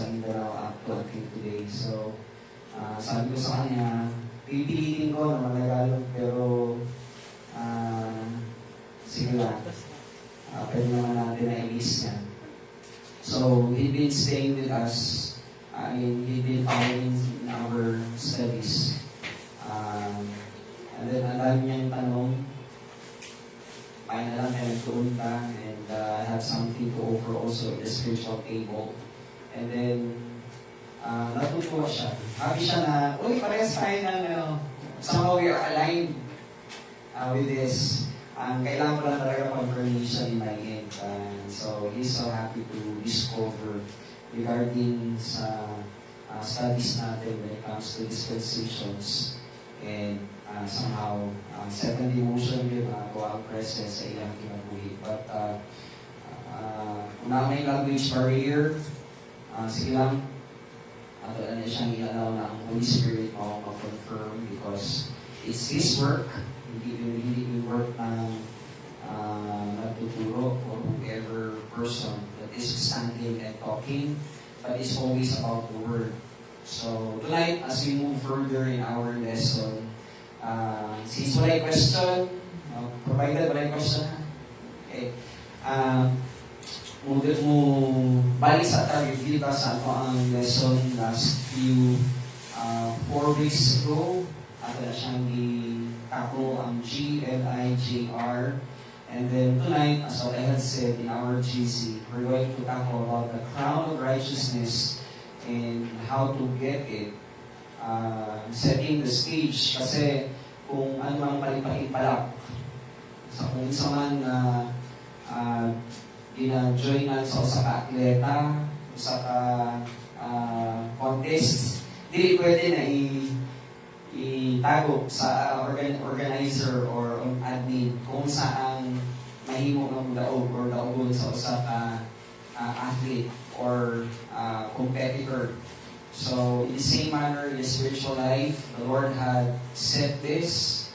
sa Mindanao up to until today. So, sabi ko sa kanya, pipilitin ko na magagalog, pero sige lang, pwede naman natin na i-miss niya. So, he'd been staying with us. He'd been following in our studies. And then, ang dami niya yung tanong, kaya na lang tayo nagtuunta, and I have something to offer also at the spiritual table. And then, natutuwa siya. Happy siya na, uy, parehas tayo ng, somehow we are aligned with this. Kailangan ko lang talaga confirmation in my end. So, he's so happy to discover regarding sa studies natin when it comes to dispensations. And somehow, second emotion yun, ako ang presence sa iyang kinabuhi. But, kung na may language barrier, sige lang, ato na siyang i-allow na ang Holy Spirit mag-confirm because it's His work, hindi yung work ng nagtuturo or whoever person that is standing and talking, but it's always about the Word. So, tonight, as we move further in our lesson, since wala yung question, provided wala yung question, okay, balik sa review ka sa ano ang lesson last few 4 weeks ago. Ato na siyang i-tackle ang G-L-I-J-R. And then tonight, as what I had said in our GC, we're going to tackle about the crown of righteousness and how to get it. Setting the stage, kasi kung ano ang palipalip sa kung isa man na gina-join na sa usa ka atleta, usa ka contest, dili pwede na itago sa organizer or admin kung saan mahimo ng daog or daogon sa usa ka athlete or competitor. So, in the same manner, in the spiritual life, the Lord had set this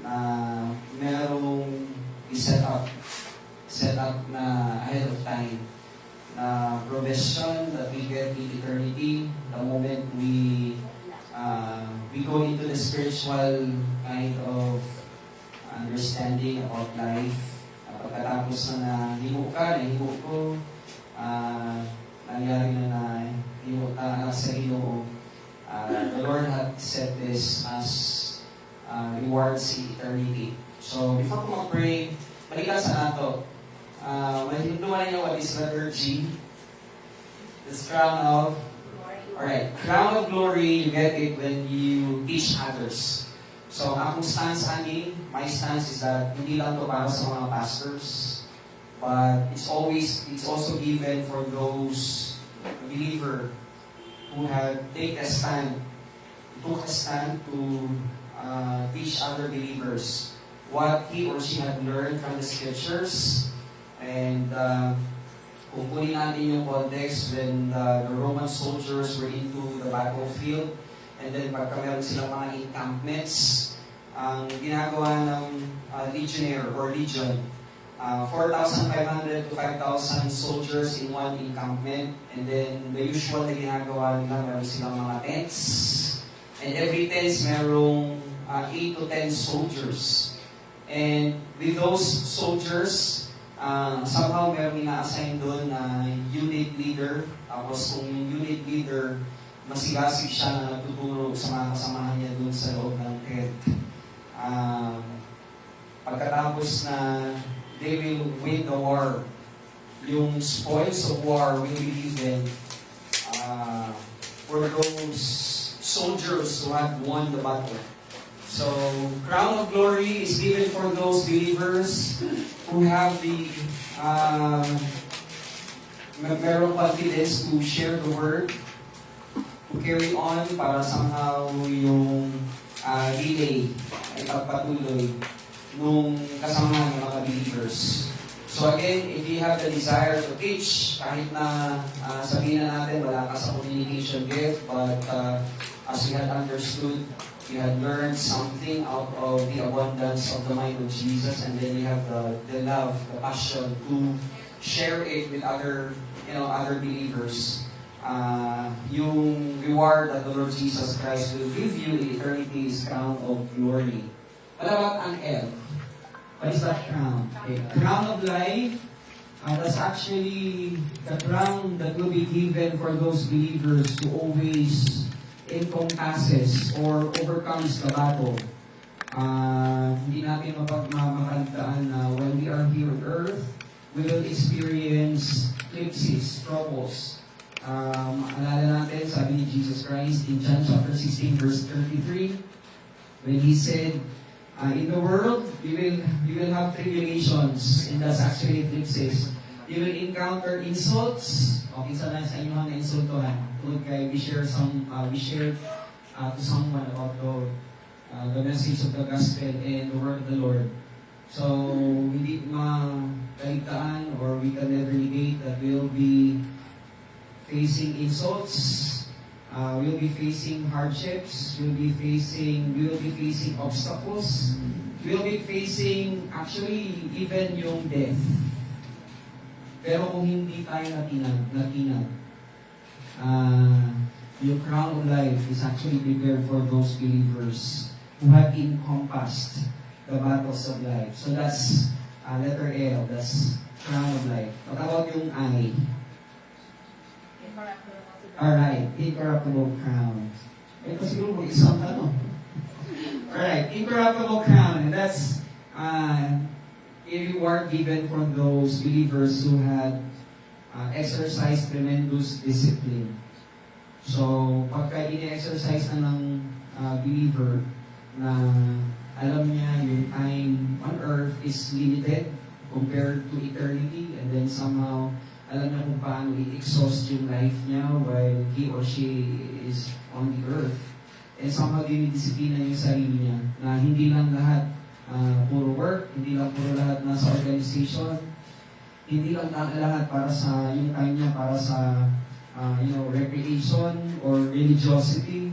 na merong set up na ahead of time na provision that we get in eternity the moment we go into the spiritual kind of understanding about life. Pagkatapos na nahimo ko, nangyari na nahimo ka sa Ginoo. The Lord had set this as rewards in eternity. So, before ko mag-pray, balikan sa nato. Mahinduan niyo what is letter G? This crown of alright, crown of glory, you get it when you teach others. So, akong stance my stance is that hindi lang to para sa mga pastors, but it's also given for those believer who have took a stand to teach other believers what he or she had learned from the scriptures. And kung kunin natin yung context when the Roman soldiers were into the battlefield, and then pagka meron silang mga encampments, ang ginagawa ng legionnaire or legion, 4,500 to 5,000 soldiers in one encampment, and then the usual na ginagawa nila, meron silang mga tents, and every tents merong 8 to 10 soldiers. And with those soldiers, somehow meron ina-assign doon na unit leader. Tapos kung yung unit leader, masigasig siya na nagtuturo sa mga kasamahan niya doon sa loob ng tent. Pagkatapos na they will win the war, yung spoils of war will be given for those soldiers who have won the battle. So, crown of glory is given for those believers who have the merong confidence to share the word, to carry on para somehow yung relay ay pagpatuloy nung kasama ng mga believers. So again, if you have the desire to teach, kahit na sabihin na natin wala ka sa communication gift, but as we had understood, you had learned something out of the abundance of the mind of Jesus, and then you have the love, the passion to share it with other believers. yung reward that the Lord Jesus Christ will give you in eternity is crown of glory. What about ang L? What is that crown? Okay. Crown of life. That's actually the crown that will be given for those believers who always encompasses or overcomes the battle. Hindi natin mapagmamakandaan na when we are here on earth, we will experience eclipses, troubles. Alala natin, sabi ni Jesus Christ in John chapter 16 verse 33, when He said, in the world, you will have tribulations, and that's actually eclipses. You will encounter insults. Okay, sa inyo mga insultohan. Tungkol kay we share to someone about the message of the gospel and the word of the Lord. So, hindi makaligtaan or we can never negate that we'll be facing insults, we'll be facing hardships, we'll be facing obstacles, we'll be facing actually even yung death. Pero kung hindi tayo natinag, yung crown of life is actually prepared for those believers who have encompassed the battles of life. So that's letter L, that's crown of life. What about yung I? Alright, incorruptible crown. Ito siguro mag-isang tanong. Alright, incorruptible crown. And that's a reward given for those believers who had exercised tremendous discipline. So, pagka ini-exercise na ng believer na alam niya yung time on earth is limited compared to eternity, and then somehow alam niya kung paano i-exhaust yung life niya while he or she is on the earth. And somehow dinidisiplina niya yung sarili niya na hindi lang lahat puro work, hindi lang puro lahat nasa organization, hindi lang lahat para sa yung time niya para sa recreation or religiosity,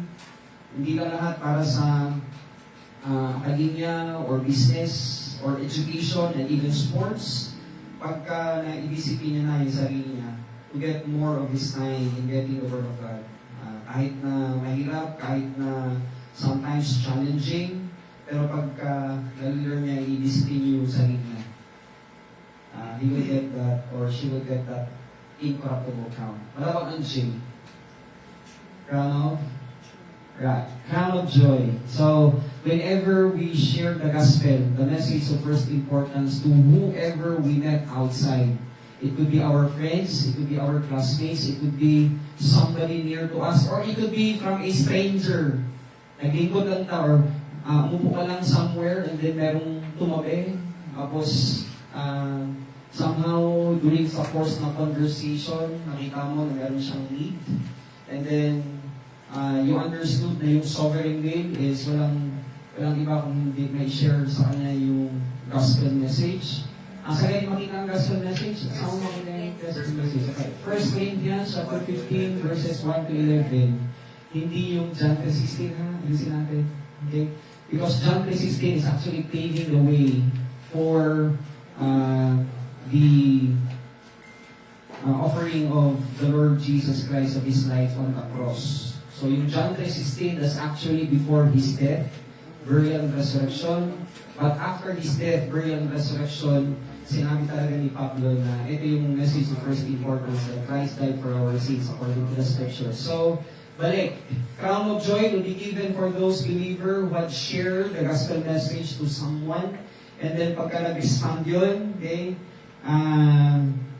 hindi lang lahat para sa academia or business or education and even sports. Pagka na-idisiplina na yung sarili niya to get more of his time in getting the Word of God. Kahit na mahirap, kahit na sometimes challenging, pero pagka nalilearn niya, i-discipline yung sarili niya, he will get that, or she will get that incorruptible crown. What about ang J? Crown of? Right. Crown of joy. So, whenever we share the gospel, the message of first importance to whoever we met outside. It could be our friends, it could be our classmates, it could be somebody near to us, or it could be from a stranger. Naglingkod lang ta, or umupo ka lang somewhere and then merong tumabi. Tapos, somehow, during sa course ng conversation, nakita mo na meron siyang need. And then, you understood na yung sovereign will is walang iba kung hindi may share sa kanya yung gospel message. Sa kanya makita ang gospel message, saan mo makita yung gospel message? Okay. 1 Corinthians chapter 15 verses 1 to 11. Hindi yung John 3:16 ha, ayusin natin. Okay? Because John 3:16 is actually paving the way for the offering of the Lord Jesus Christ of His life on the cross. So yung John 3:16, that's actually before His death, burial, and resurrection. But after His death, burial, and resurrection, sinabi talaga ni Pablo na ito yung message of first importance, that Christ died for our sins according to the Scriptures. So, balik, crown of joy will be given for those believers who had shared the gospel message to someone. And then pagka nag-expand yun, okay,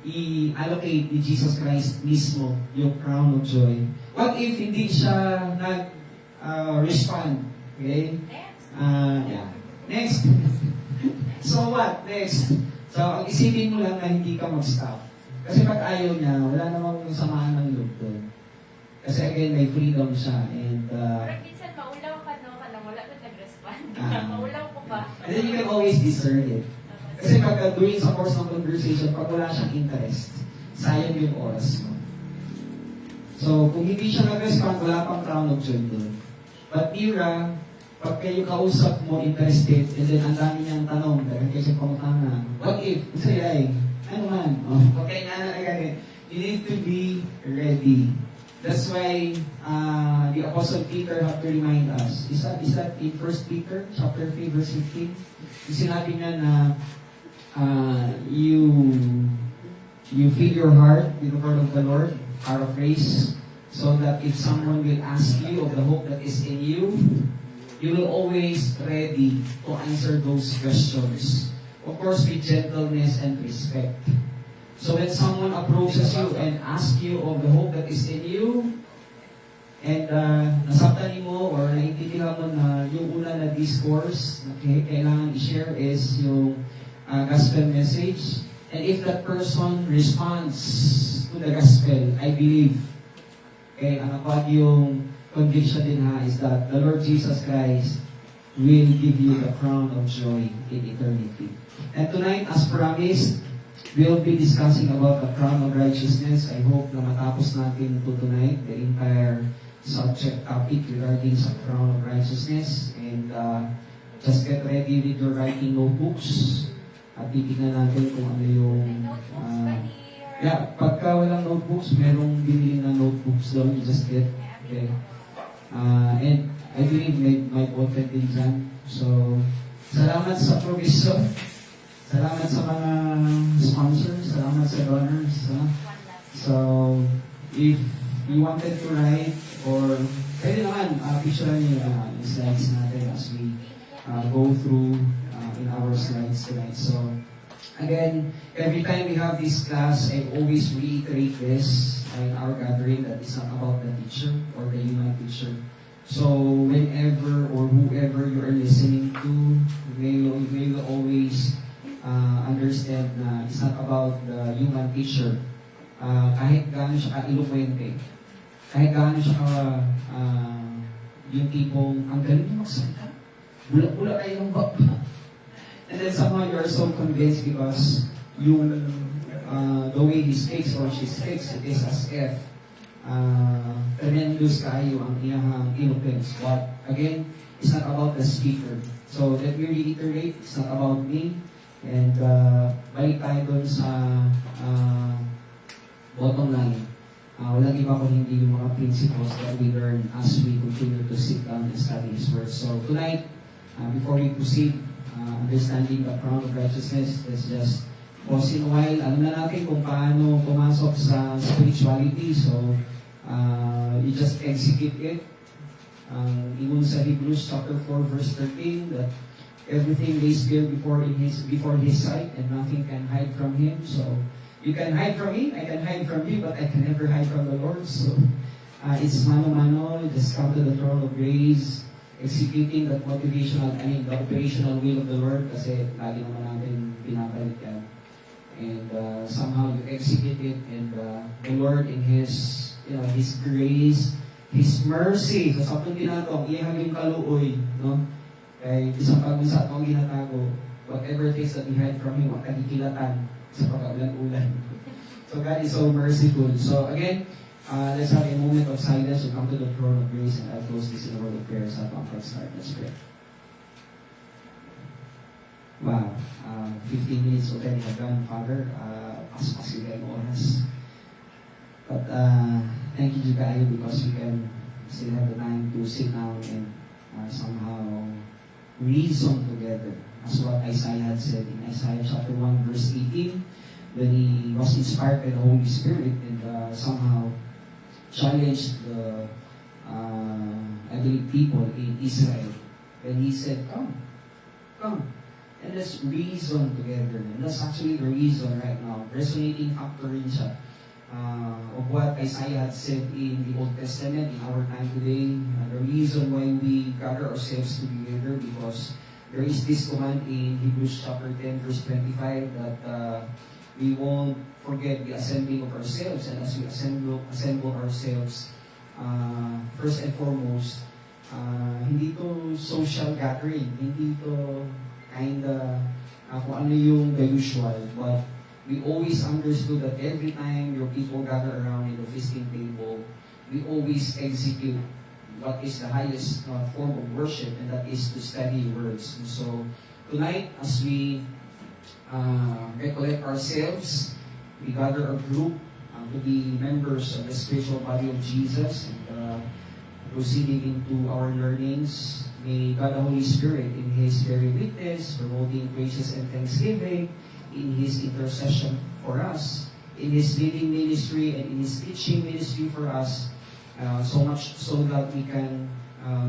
i-allocate ni Jesus Christ mismo yung crown of joy. What if hindi siya nag-respond? Okay? Yeah. Next. So what? Next. So, ang isipin mo lang na hindi ka mag-stop. Kasi pag ayaw niya, wala namang samaan ng loob doon. Kasi again, may freedom siya. And, parang minsan maulaw ka, no? Wala na nag-respond. Maulaw ko ba? And then you can always discern it. Kasi pag during sa course ng conversation, pag wala siyang interest, sayang yung oras mo. So, kung hindi siya nag-respond, wala pang crown of joy doon. But Mira, pag kayo kausap mo, interested, and then ang dami niyang tanong, dahil kayo siya pangutana, what if? Kasi ay, ano man, okay na, you need to be ready. That's why the Apostle Peter have to remind us. Is that in 1 Peter chapter 3 verse 15? Sinabi niya na you fill your heart with the word of the Lord, paraphrase, so that if someone will ask you of the hope that is in you, you will always ready to answer those questions. Of course, with gentleness and respect. So when someone approaches you and asks you of the hope that is in you, and nasaktan mo or naiintindihan mo na yung una na discourse na kailangan i-share is yung gospel message, and if that person responds to the gospel, I believe, ang apag yung conviction din is that the Lord Jesus Christ will give you the crown of joy in eternity. And tonight, as promised, we'll be discussing about the crown of righteousness. I hope na matapos natin ito tonight, the entire subject topic regarding sa crown of righteousness. And just get ready with your writing notebooks. At titignan natin kung ano yung... pagka walang notebooks, merong binili na notebooks doon. You just get... Okay. And I believe may boyfriend din dyan. So, salamat sa provision. Salamat sa mga sponsors. Salamat sa donors. So, if you wanted to write or pwede naman, picture niyo yung slides natin as we go through in our slides tonight. So, again, every time we have this class, I always reiterate this in our gathering that it's not about the teacher or the human teacher. So, whenever or whoever you are listening to, you will always understand na it's not about the human teacher. Kahit gaano siya ka-eloquente, kahit gaano siya yung tipong, ang galing mo magsalita, bula-bula kayo ng baba. And then somehow you are so convinced because the way he speaks or she speaks, it is as if tremendous kayo ang iyang eloquence. But again, it's not about the speaker. So let me reiterate, it's not about me. And balik tayo dun sa bottom line. Walang iba kung hindi yung mga principles that we learn as we continue to sit down and study His Word. So tonight, before we proceed, understanding the crown of righteousness, let's just pause in a while. Alam na natin kung paano pumasok sa spirituality. So, you just execute it. Ingon sa Hebrews chapter 4 verse 13 that everything lays bare before His sight and nothing can hide from Him. So, you can hide from me, I can hide from you, but I can never hide from the Lord. So, it's mano-mano, just come to the throne of grace, executing that the operational will of the Lord, kasi lagi naman natin pinapalit yan. And somehow you execute it, and the Lord in His grace, His mercy, so sa itong ginatong, iyang yung kaluoy, no? Kaya isang pag-usap itong ginatago, whatever things that we hide from Him, makikilatan sa pag-ulan-ulan. So God is so merciful. So again, let's have a moment of silence to come to the throne of grace, and I'll close this in a word of prayer sa pang start. Let's pray. Wow. 15 minutes already have gone, Father. Pas-pas yung oras. But thank you, Jugayo, because we can still have the time to sit down and somehow reason together. As what Isaiah had said in Isaiah chapter 1 verse 18, when he was inspired by the Holy Spirit and somehow challenged the people in Israel. And he said, come, and let's reason together. And that's actually the reason right now, resonating factor rin siya of what Isaiah had said in the Old Testament in our time today. The reason why we gather ourselves together, because there is this command in Hebrews chapter 10 verse 25 that we won't forget the assembling of ourselves, and as we assemble ourselves, first and foremost, hindi to social gathering, hindi to kung ano yung the usual, but we always understood that every time your people gather around in the feasting table, we always execute what is the highest form of worship, and that is to study words. And so tonight, as we recollect ourselves, we gather a group to be members of the spiritual body of Jesus and proceeding into our learnings. May God the Holy Spirit in His very witness, promoting praises and thanksgiving, in His intercession for us, in His leading ministry and in His teaching ministry for us, so much so that we can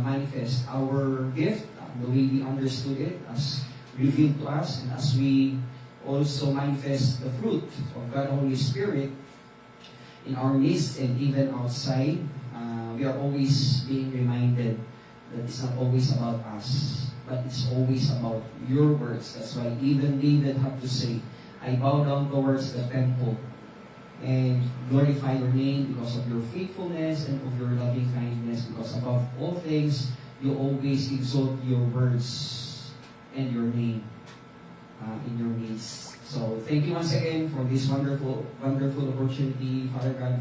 manifest our gift, the way we understood it, as revealed to us, and as we also manifest the fruit of God the Holy Spirit in our midst and even outside. We are always being reminded that it's not always about us, but it's always about your words. That's why even David had to say, I bow down towards the temple and glorify your name because of your faithfulness and of your loving kindness, because above all things, you always exalt your words and your name in your midst. So thank you once again for this wonderful opportunity, Father God.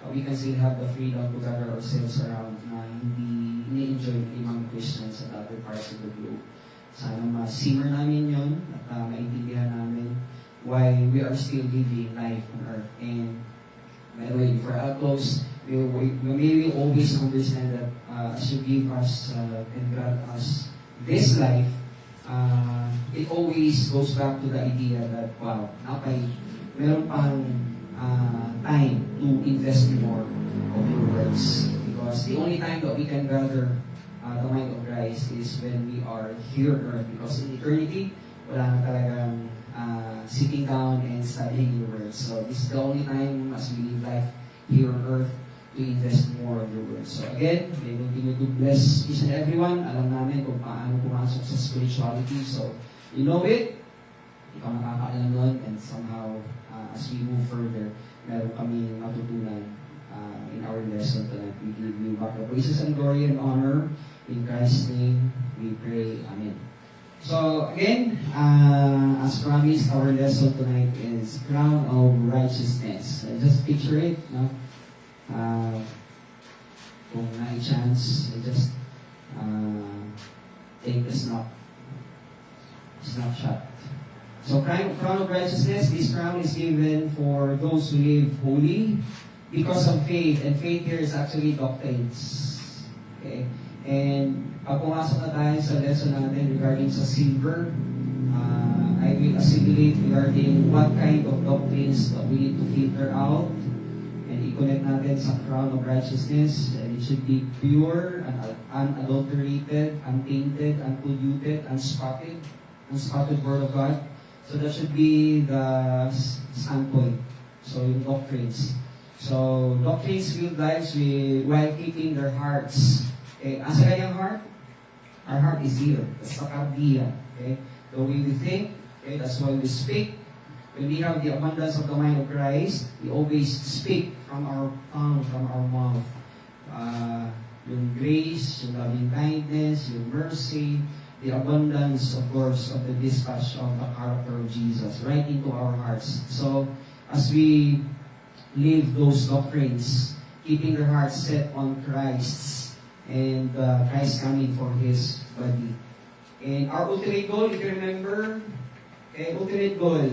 We can still have the freedom to gather ourselves around na hindi ini-enjoy ng ibang Christians at other parts of the globe. Sana ma-simmer namin yun at maintindihan namin why we are still living life on earth. And by the way, before I close, may we always understand that as you give us and grant us this life, it always goes back to the idea that, wow, okay, meron pang time to invest more of your words. Because the only time that we can gather the mind of Christ is when we are here on earth. Because in eternity, wala na talagang sitting down and studying your words. So this is the only time as we live life here on earth to invest more of your words. So again, may continue to bless each and everyone. Alam namin kung paano pumasok sa spirituality. So you know it, ikaw nakakaalam nun, and somehow as we move further, meron kami matutunan in our lesson tonight. We give you back the praises and glory and honor. In Christ's name, we pray. Amen. So again, as promised, our lesson tonight is Crown of Righteousness. Just picture it, no? Kung na-chance, just take the snapshot. So crown of righteousness, this crown is given for those who live holy because of faith. And faith here is actually doctrines. Okay? And pag pumasok na tayo sa lesson natin regarding sa silver, I will assimilate regarding what kind of doctrines that we need to filter out and i-connect natin sa crown of righteousness. And it should be pure, unadulterated, untainted, unpolluted, unspotted Word of God. So that should be the standpoint. So yung doctrines. So doctrines build lives while keeping their hearts. Okay, asa kanyang heart? Our heart is here. That's the kardiya. Okay, the way we think. Okay, that's why we speak. When we have the abundance of the mind of Christ, we always speak from our tongue, from our mouth. Yung grace, yung loving kindness, yung mercy, the abundance, of course, of the dispatch of the character of Jesus right into our hearts. So, as we live those doctrines, keeping their hearts set on Christ and Christ coming for His body. And our ultimate goal, if you remember, ultimate goal,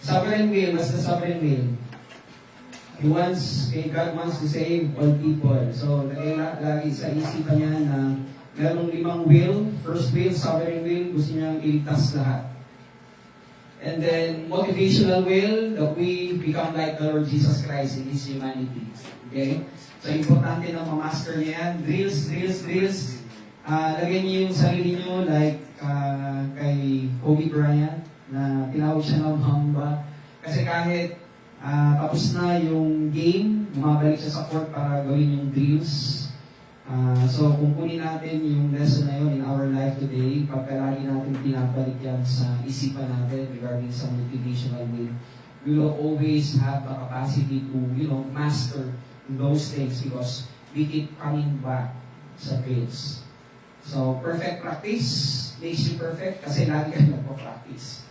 sovereign will. What's the sovereign will? God wants to save all people. So, lagi sa isipan niya na merong 5 will. First will, sovereign will, gusto niyang iligtas lahat. And then, motivational will, that we become like the Lord Jesus Christ in His humanity. Okay? So, importante na ma-master niya yan. Drills. Lagyan niyo yung sarili niyo like kay Kobe Bryant, na tinawag siya ng Mamba. Kasi kahit tapos na yung game, bumabalik siya sa court para gawin yung drills. So, kung kunin natin yung lesson na yun in our life today, pagkalagi natin pinabalik yan sa isipan natin regarding sa motivational will, we will always have the capacity to, master those things because we keep coming back sa drills. So, perfect practice makes you perfect kasi lagi ka nagpo-practice.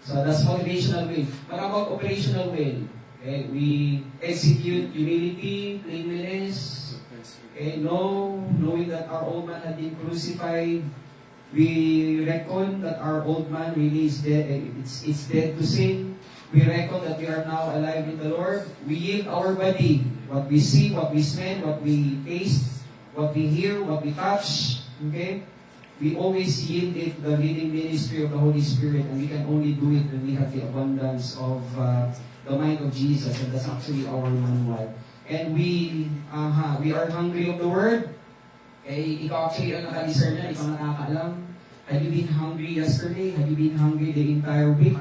So, that's motivational will. What about operational will? Okay, we execute humility, cleanliness, knowing that our old man had been crucified. We reckon that our old man really is dead. It's dead to sin. We reckon that we are now alive in the Lord. We yield our body, what we see, what we smell, what we taste, what we hear, what we touch. Okay? We always yield it the leading ministry of the Holy Spirit, and we can only do it when we have the abundance of the mind of Jesus, and that's actually our manual. And we are hungry of the Word. Eh, ikaw actually ang nakalisar na, ikaw nakakaalam. Have you been hungry yesterday? Have you been hungry the entire week?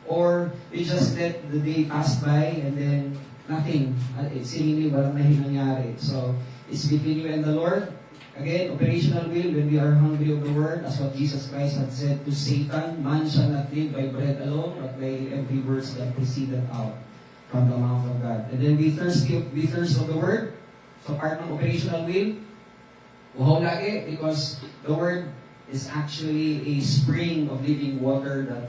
Or you just let the day pass by and then nothing. It's seemingly walang nangyari. So, it's between you and the Lord. Again, operational will, when we are hungry of the Word, as what Jesus Christ had said to Satan, man shall not live by bread alone, but by every word that proceeded out from the mouth of God. And then we thirst of the Word. So, part ng operational will, uhaw lagi, because the Word is actually a spring of living water that,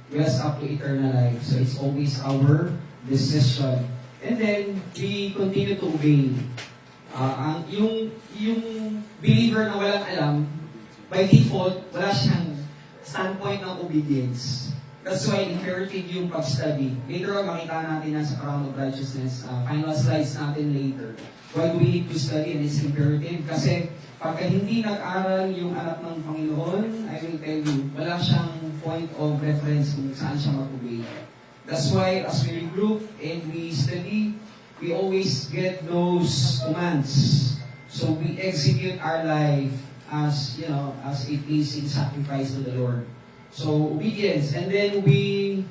wells up to eternal life. So it's always our decision. And then, we continue to obey. Yung believer na walang alam, by default, wala siyang standpoint ng obedience. That's why imperative yung pag-study. Later on, makita natin yan sa Crown of Righteousness. Final slides natin later. Why do we need to study? And it's imperative. Kasi, pagka hindi nag-aral yung anak ng Panginoon, I will tell you, wala siyang point of reference kung saan siya mag-obey. That's why, as we regroup and we study, we always get those commands. So we execute our life as, as a pleasing sacrifice to the Lord. So, obedience. And then we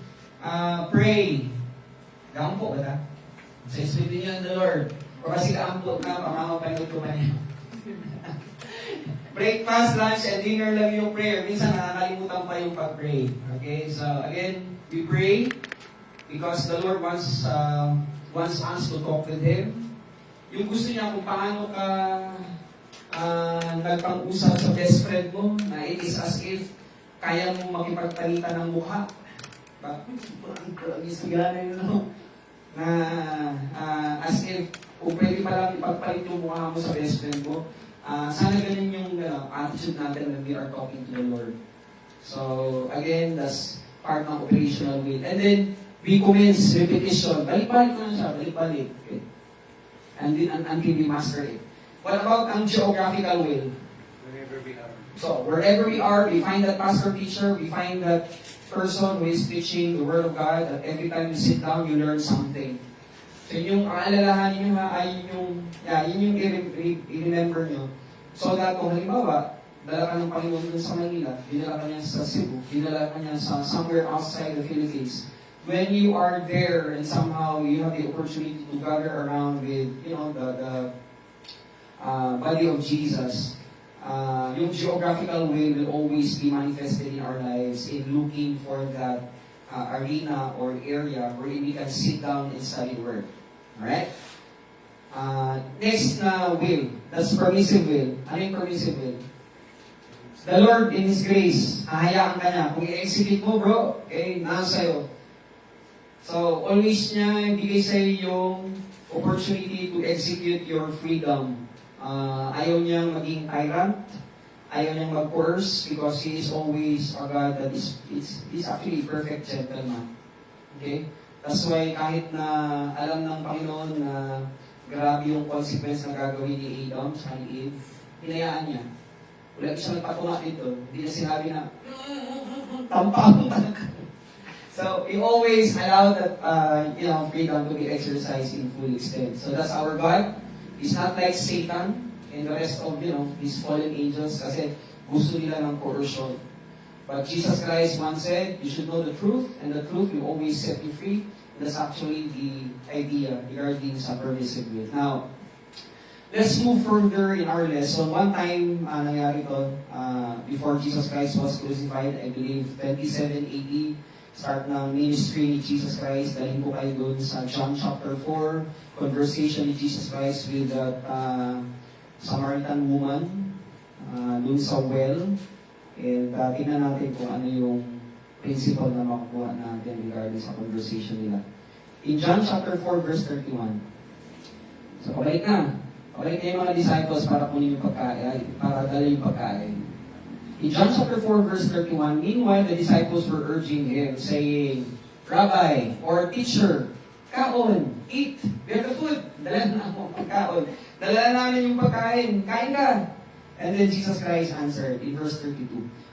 pray. Gaampo ba ta? Sa Espiritu niya the Lord. O kasi gaampo ka, pamamaw pa yung tumanin. Breakfast, lunch, and dinner lang yung prayer. Minsan nakakalimutan pa yung pag-pray. Okay? So, again, we pray because the Lord wants us to talk with Him. Yung gusto niya kung paano ka nagpang-usap sa best friend mo, na it is as if kaya mo makipagpalitan ng mukha. As if kung pwede pa lang ipagpalit yung mukha mo sa best friend mo. Sana ganun yung attitude natin when we are talking to the Lord. So, again, that's part ng operational will. And then, we commence repetition. Balik-balik na siya, balik-balik. Okay. And then, until we master it. What about ang geographical will? Wherever we are. So, wherever we are, we find that pastor teacher, we find that person who is preaching the Word of God, that every time you sit down, you learn something. So, yung aalalahanin nyo ay yun yung i-remember nyo. So that kung halimbawa, dala ka ng Panginoon dun sa Manila, dinala ka niya sa Cebu, dinala ka niya sa somewhere outside the Philippines. When you are there and somehow you have the opportunity to gather around with, the body of Jesus, yung geographical will always be manifested in our lives in looking for that arena or area where we can sit down and study Word. Alright? Next na will. That's permissive will. Ano yung permissive will? The Lord in His grace, hahayaan ka niya. Kung i-execute mo, bro, okay, nasa sa'yo. So, always niya ibigay sa'yo yung opportunity to execute your freedom. Ayaw niyang maging tyrant. Ayaw niyang mag-coerce because He is always a God that is actually a perfect gentleman. Okay? That's why kahit na alam ng Panginoon na grabe yung consequence na gagawin ni Adam sa ni Eve, hinayaan niya. Wala siyang nagpatunga dito. Hindi na sinabi na, tampang. So, He always allowed that, freedom to be exercised in full extent. So, that's our God. He's not like Satan and the rest of, His fallen angels kasi gusto nila ng coercion. But Jesus Christ once said, you should know the truth, and the truth will always set you free. That's actually the idea regarding sa permissive will. Now, let's move further in our lesson. One time, nangyari to, before Jesus Christ was crucified, I believe, 27 AD, start ng ministry ni Jesus Christ. Dahil po kayo doon sa John chapter 4, conversation ni Jesus Christ with that Samaritan woman, doon sa well. And tingnan natin kung ano yung principle na makukuha natin regarding sa conversation nila. In John chapter 4, verse 31. So, pabalik na. Pabalik na yung mga disciples para kunin yung pagkain, para dala yung pagkain. In John chapter 4, verse 31, meanwhile, the disciples were urging Him, saying, Rabbi or teacher, kaon, eat, we have the food. Dala na ako ang pagkaon. Dala na namin yung pagkain, kain ka. And then Jesus Christ answered in verse 32.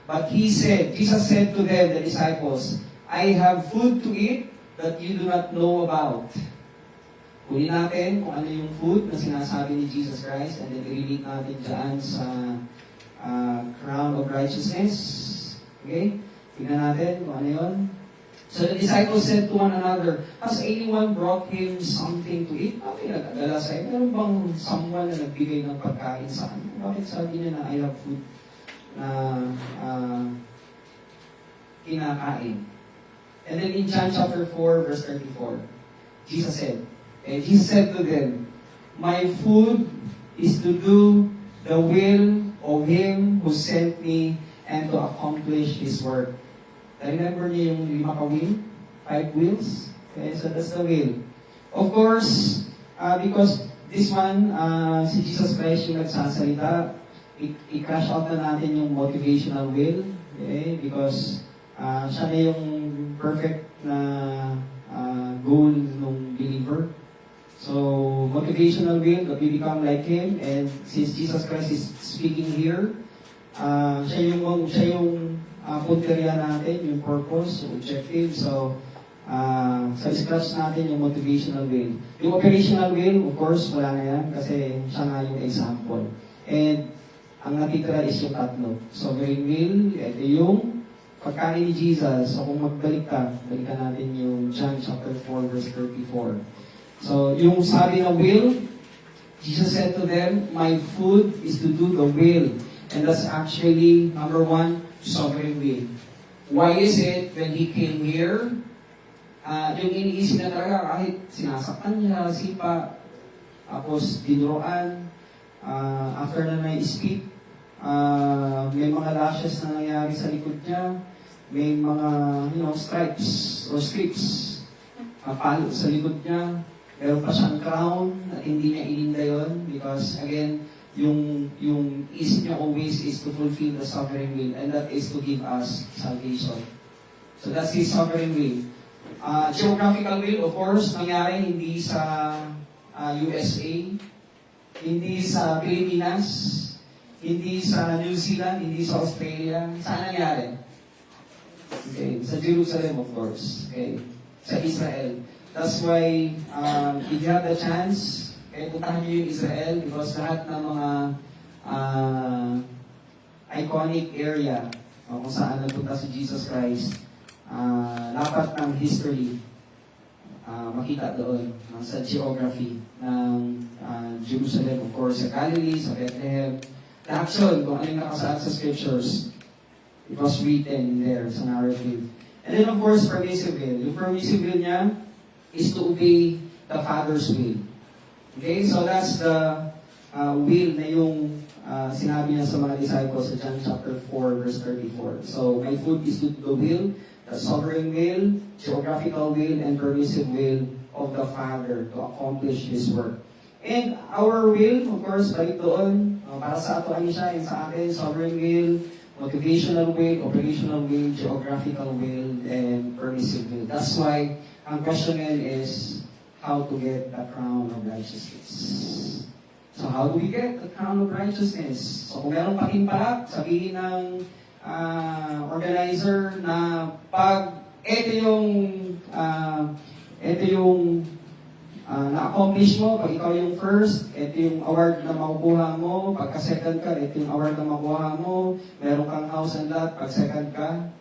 But Jesus said to them, the disciples, I have food to eat that you do not know about. Kunin natin kung ano yung food na sinasabi ni Jesus Christ and then i-relate natin dyan sa crown of righteousness. Okay? Tingnan natin kung ano yun. So the disciples said to one another, has anyone brought him something to eat? Bakit nag-agala sa'yo? Meron bang someone na nagbigay ng pagkain sa kanya? Bakit sabi niya na I have food na kinakain? And then in John chapter 4, verse 34, Jesus said to them, my food is to do the will of Him who sent me and to accomplish His work. Remember niyo yung 5 ka-wheel? 5 wheels? Okay, so that's the wheel. Of course, because this one, si Jesus Christ yung nagsasalita, i-crash out na natin yung motivational wheel. Okay? Because siya na yung perfect na goal ng believer. So, motivational wheel, that we become like Him. And since Jesus Christ is speaking here, siya yung punteriya natin, yung purpose, yung objective. So, scratch natin yung motivational wheel. Yung operational wheel, of course, wala na yan kasi siya nga yung example. And ang natitira is yung tatlo. Sovereign will, ito yung pagkain ni Jesus. So, kung balikan natin yung John chapter 4, verse 34. So, yung sabi ng will, Jesus said to them, my food is to do the will. And that's actually, number 1, sovereign will. Why is it when He came here, yung iniisip na talaga kahit sinasaktan niya, sipa, tapos dinuroan, after na na-speak, may mga lashes na nangyari sa likod niya, may mga, stripes or strips, palo sa likod niya, meron pa siyang crown at hindi niya ininda yun because, again, yung isip niya always is to fulfill the sovereign will, and that is to give us salvation. So that's His sovereign will. Geographical will, of course, nangyari hindi sa USA, hindi sa Pilipinas, hindi sa New Zealand, hindi sa Australia. Saan nangyari? Okay, sa Jerusalem, of course. Okay, sa Israel. That's why, if you have the chance, puntahan niyo yung Israel because lahat ng mga iconic area kung saan nagpunta si Jesus Christ, lapat ng history makita doon sa geography ng Jerusalem, of course, sa Galilee, sa Bethlehem. The action, kung ano yung nakasaad sa scriptures, it was written there sa narrative. And then, of course, permissive will. Yung permissive will niya is to obey the Father's will. Okay, so that's the will na yung sinabi niya sa mga disciples sa John chapter 4, verse 34. So, my food is to the will, the sovereign will, geographical will, and permissive will of the Father to accomplish His work. And our will, of course, balik doon, para sa ato ano siya, yung sa atin, sovereign will, motivational will, operational will, geographical will, and permissive will. That's why, ang question is, how to get the crown of righteousness. So how do we get the crown of righteousness? So kung meron patimpalak, sabihin ng organizer na pag ito yung na-accomplish mo, pag ikaw yung first, ito yung award na makukuha mo, pagka second ka, ito yung award na makukuha mo, meron kang house and lot, pag second ka,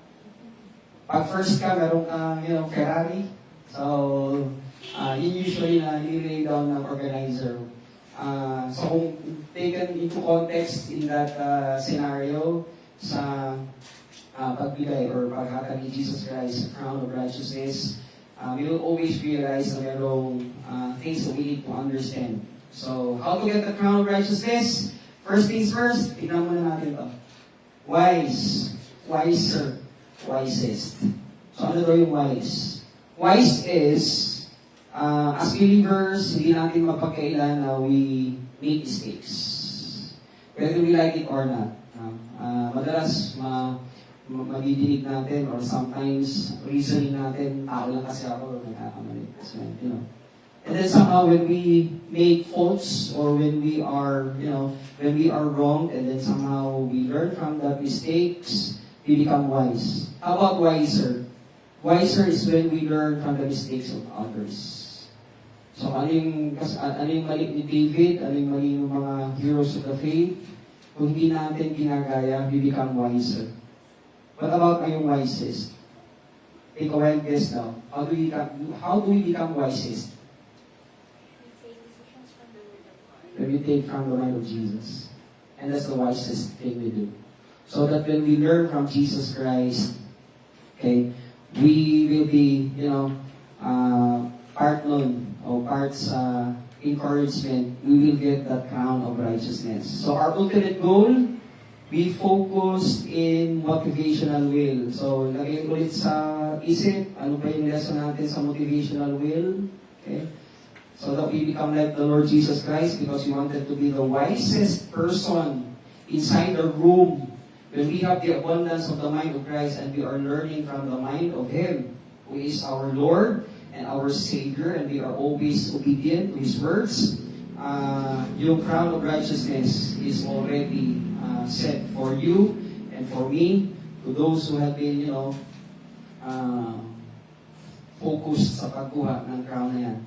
pag first ka, meron kang Ferrari. So, yun usually na nilay down ng organizer. So kung taken into context in that scenario, sa pagbigay or paghatag ni Jesus Christ, crown of righteousness, we will always realize na merong things that we need to understand. So, how to get the crown of righteousness? First things first, tignan muna natin ito. Wise, wiser, wisest. So, ano daw yung wise? Wise is, as believers, hindi natin mapagkailan na we make mistakes. Whether we like it or not. Madalas, madidinig natin or sometimes reasoning natin, tao lang kasi ako, nagkakamali. So, And then somehow when we make faults or when we are, when we are wrong and then somehow we learn from the mistakes, we become wise. How about wiser? Wiser is when we learn from the mistakes of others. So ano yung mali ni David, ano yung mali ng mga heroes of the faith, kung hindi natin ginagaya, we become wiser. What about ngayong wisest? Take a wild guess now. How do we become wisest? When we take from the mind of Jesus. And that's the wisest thing we do. So that when we learn from Jesus Christ, okay, we will be, part nun, or parts encouragement, we will get that crown of righteousness. So our ultimate goal, we focused in motivational will. So, lagay ulit sa isip, ano pa yung lesson natin sa motivational will? Okay? So that we become like the Lord Jesus Christ because we wanted to be the wisest person inside the room when we have the abundance of the mind of Christ and we are learning from the mind of Him, who is our Lord and our Savior, and we are always obedient to His words. Yung crown of righteousness is already set for you and for me, to those who have been, focused sa pagkuha ng crown na yan.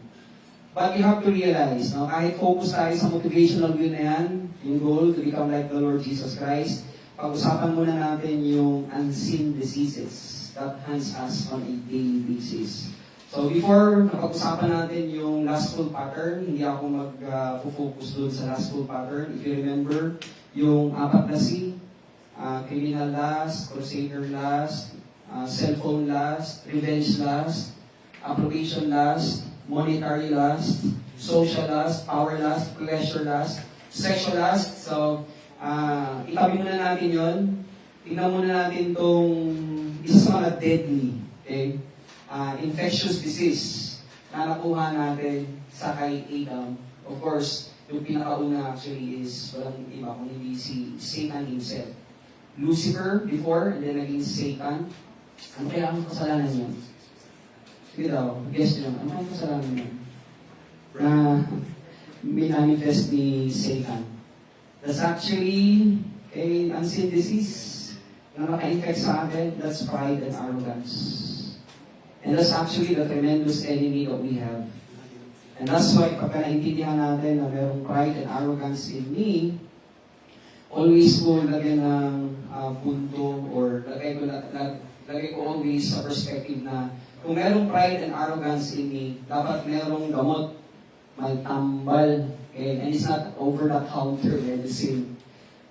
But we have to realize, kahit focus tayo sa motivational will na yan, yung goal to become like the Lord Jesus Christ, pag-usapan muna natin yung unseen diseases that haunts us on a daily basis. So before napag-usapan natin yung lustful pattern, hindi ako mag-focus doon sa lustful pattern. If you remember, yung 4 na C, criminal lust, crusader lust, cellphone lust, revenge lust, approbation lust, monetary lust, social lust, power lust, pleasure lust, sexual lust. So, itabi muna natin yon. Tingnan muna natin itong isa sa mga deadly, okay? Infectious disease na nakuha natin sa kay Adam. Of course, yung pinakauna actually is walang iba kung hindi si Satan himself. Lucifer before, and then naging Satan. Ano kaya ang kasalanan niya? Sige daw, guess nyo. Ano ang kasalanan niya? Na minanifest ni Satan. That's actually a unseen disease na naka-infect sa atin. That's pride and arrogance. And that's actually the tremendous enemy that we have. And that's why pagka naintindihan natin na mayroong pride and arrogance in me, always ko lagyan ng punto or lagay ko always sa perspective na kung mayroong pride and arrogance in me, dapat mayroong gamot, may tambal, okay? And it's not over the counter medicine.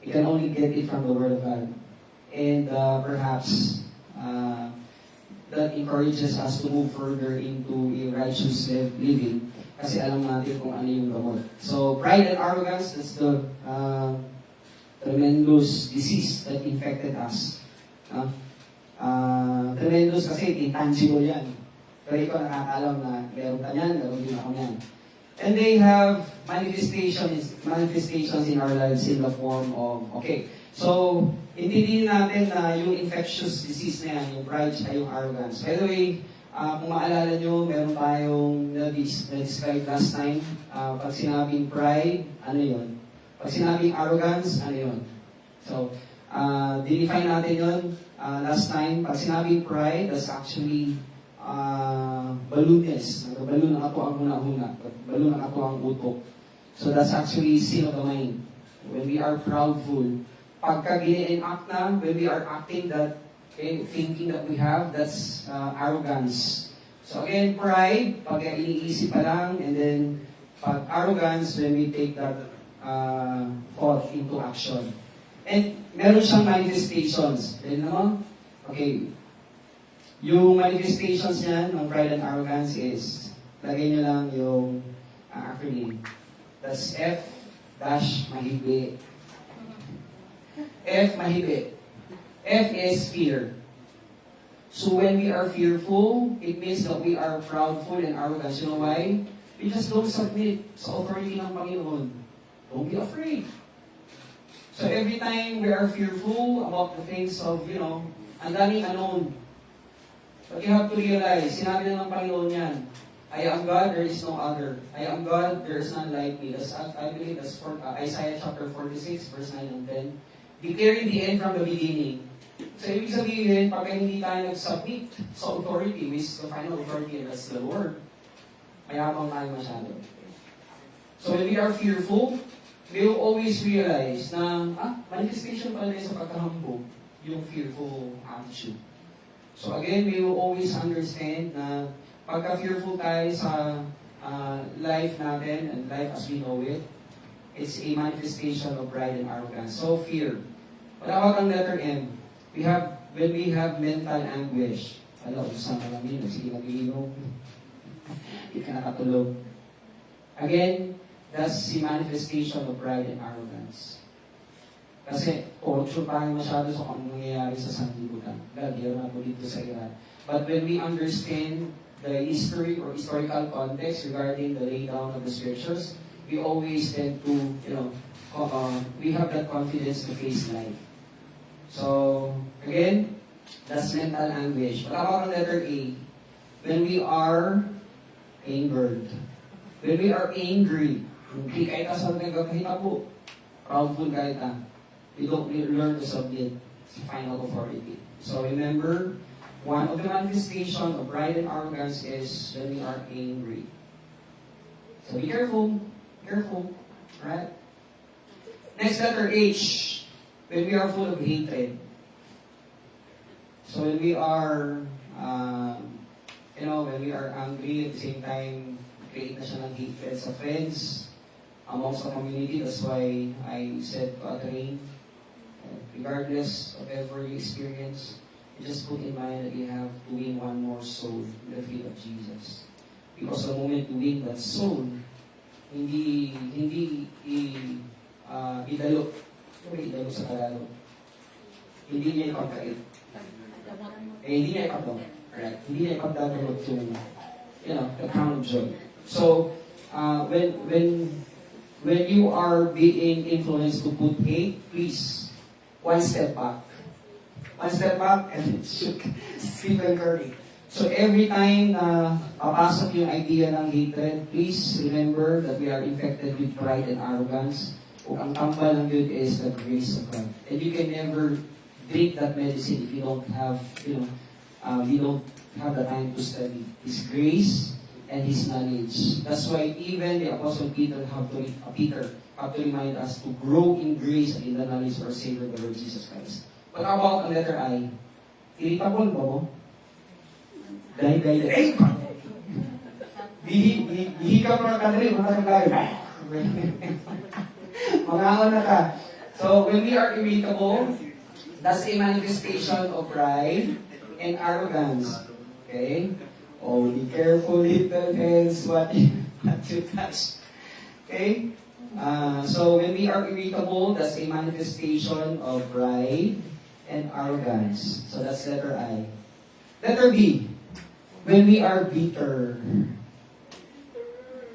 You can only get it from the Word of God. And perhaps that encourages us to move further into a righteous living kasi alam natin kung ano yung gamot. So, pride and arrogance, that's the tremendous disease that infected us. Tremendous kasi intangible yan. Pero ikaw nakakaalam na meron ka yan, meron din ako yan. And they have manifestations in our lives in the form of, so, intindihin natin na yung infectious disease na yan, yung pride at yung arrogance. By the way, kung maalala nyo, meron tayong na-describe last time, pag sinabing pride, ano yun? Pag sinabing arrogance, ano yun? So, define natin yun last time. Pag sinabing pride, that's actually balloonness. Balloon ang ato ang huna-huna. Balloon ang ato ang utok. So that's actually sin of the mind. When we are proudful, pagka gini-enact na, when we are acting that, thinking that we have, that's arrogance. So again, pride, pag iniisip pa lang, and then pag arrogance, when we take that thought into action. And meron siyang manifestations. Then naman, yung manifestations niyan ng pride and arrogance is, lagay nyo lang yung acronym. That's F-mahibi. F-mahibi. F is fear. So when we are fearful, it means that we are proudful and arrogant. You know why? We just don't submit sa authority ng Panginoon. Don't be afraid. So every time we are fearful about the things of, Ang daming unknown. But you have to realize, sinabi na ng Panginoon yan, I am God, there is no other. I am God, there is none like me. That's, I believe that's Isaiah chapter 46, verse 9 and 10. Declaring the end from the beginning. So, ibig sabihin, pag hindi tayo nag-submit sa authority, which is the final authority, and that's the Lord, mayabang tayo masyado. So, when we are fearful, we will always realize na, manifestation pala sa pagkahambog, yung fearful attitude. So, again, we will always understand na pagka-fearful tayo sa life natin and life as we know it, it's a manifestation of pride and arrogance. So, fear. What about ang letter M? When we have mental anguish. Alam, usang ka lang yun, sige nag-iinom. Hindi ka nakatulog. Again, that's the manifestation of pride and arrogance. Kasi, torture tayo masyado sa kung nangyayari sa sanlibutan. Lagyan na po dito sa Iran. But when we understand the history or historical context regarding the laydown of the scriptures, we always tend to, we have that confidence to face life. So, again, that's mental anguish. But about the letter A? When we are angered. When we are angry, hindi kahit sa nagkakahita po, proudful kahit we don't learn to submit to final authority. So remember, one of the manifestation of pride and arrogance is when we are angry. So be careful. Careful. Right? Next letter H. When we are full of hatred. So when we are, when we are angry, at the same time, create na siya ng hatred sa friends, amongst the community. That's why I said to Catherine, regardless of every experience, you just put in mind that you have to win one more soul in the feet of Jesus. Because the moment you win that soul, hindi idalo. Ano idalo sa Tagalog? Hindi niya ipagkait. Hindi niya ipagdamot. Right? Hindi niya ipagdamot yung, the crown of joy. So, when you are being influenced to put hate, please, one step back. One step back and shook Stephen Curry. So every time na papasok yung idea ng hatred, please remember that we are infected with pride and arrogance. Kung ang tambal ng yun is the grace of God. And you can never drink that medicine if you don't have, you don't have the time to study His grace and His knowledge. That's why even the Apostle Peter have to remind us to grow in grace and in the knowledge of our Savior, the Lord Jesus Christ. What about the letter I? Irritable ba mo? Dahil. Bihi ka pa kadali, mga kagaya. Mangangon na ka. So, when we are irritable, that's a manifestation of pride and arrogance. Okay? Oh, be careful, little hands, what you touch. Okay? So, when we are irritable, that's a manifestation of pride and arrogance. So, that's letter I. Letter B. When we are bitter.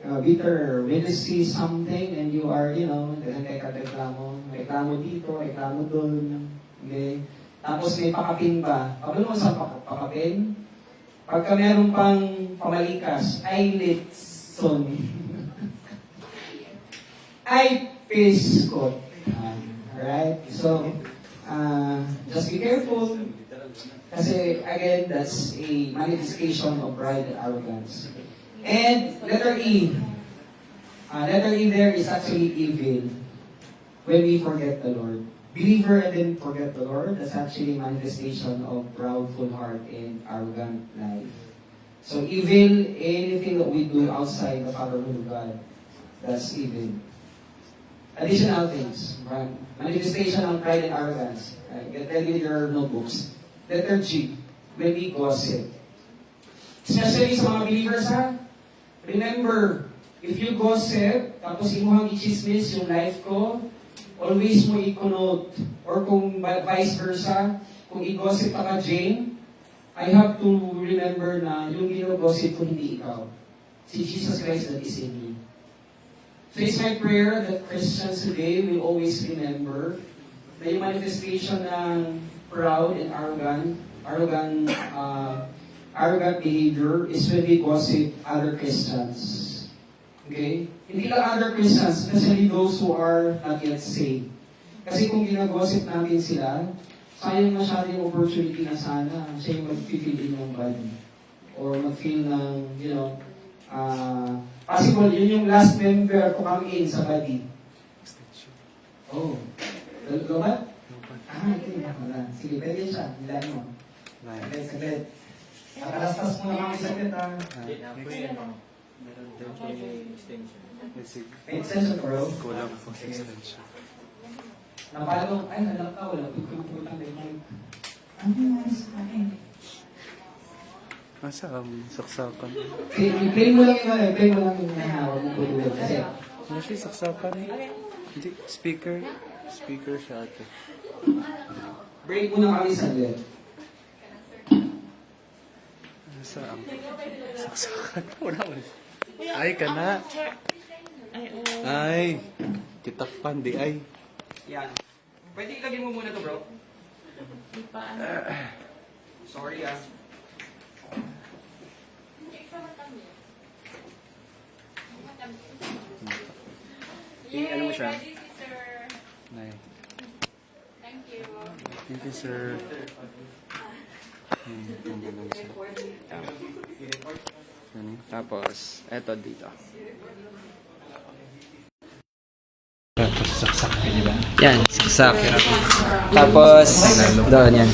Bitter. When you see something and you are, reklamo dito, reklamo doon. Okay? Tapos may pakapin ba? Paano mo sa pakapin? Pagka meron pang pamalikas, eyelidson. Eye piskot. Alright? So, just be careful. Kasi, again, that's a manifestation of pride and arrogance. And letter E. Letter E there is actually evil. When we forget the Lord. Believer and then forget the Lord, that's actually a manifestation of proudful heart and arrogant life. So evil, anything that we do outside the fatherhood of God, that's evil. Additional things, right? Manifestation of pride and arrogance. Right? Get ready with your notebooks. Letter G, when we gossip. Especially sa mga believers, remember, if you gossip, tapos imuhang i-chismis yung life ko, always mo i-connote. Or kung vice versa, kung i-gossip ka Jane, I have to remember na yung gino-gossip ko hindi ikaw. Si Jesus Christ that is in me. So it's my prayer that Christians today will always remember na yung manifestation ng proud and arrogant behavior is when we gossip other Christians. Okay? Hindi lang other Christians, especially those who are not yet saved. Kasi kung ginagossip natin sila, sayang masyado yung opportunity na sana siya yung mag-feel in yung body. Or mag-feel ng, possible, yun yung last member to come in sa body. Oh. Lobat? Ito yung sige, pwede siya. Nilaan mo. Saglit. Nakalastas mo na kami saglit, ha? Meron din po yung extension. May extension, bro? Kulang po extension. Napalo, ay, halak ka, wala. Pagkutang din mo. Ano nangyari sa akin? Masa saksakan? Play mo lang yung play mo lang yung nahawag mo po. Kasi, Ano siya saksakan? Hindi, speaker. Speaker siya ate. break muna kami saglit. Masa saksakan? Wala mo. Ay, ka na. Ay, kitakpan di ay. Yan. Pwede ilagay mo muna to, bro. Sorry, ah. Ano mo siya? Ready, sir. Nay. Thank you. Thank you, sir. Ang ganun siya. Tapos, eto dito. Tapos, saksak ka, di ba? Yan, saksak. Tapos, doon yan.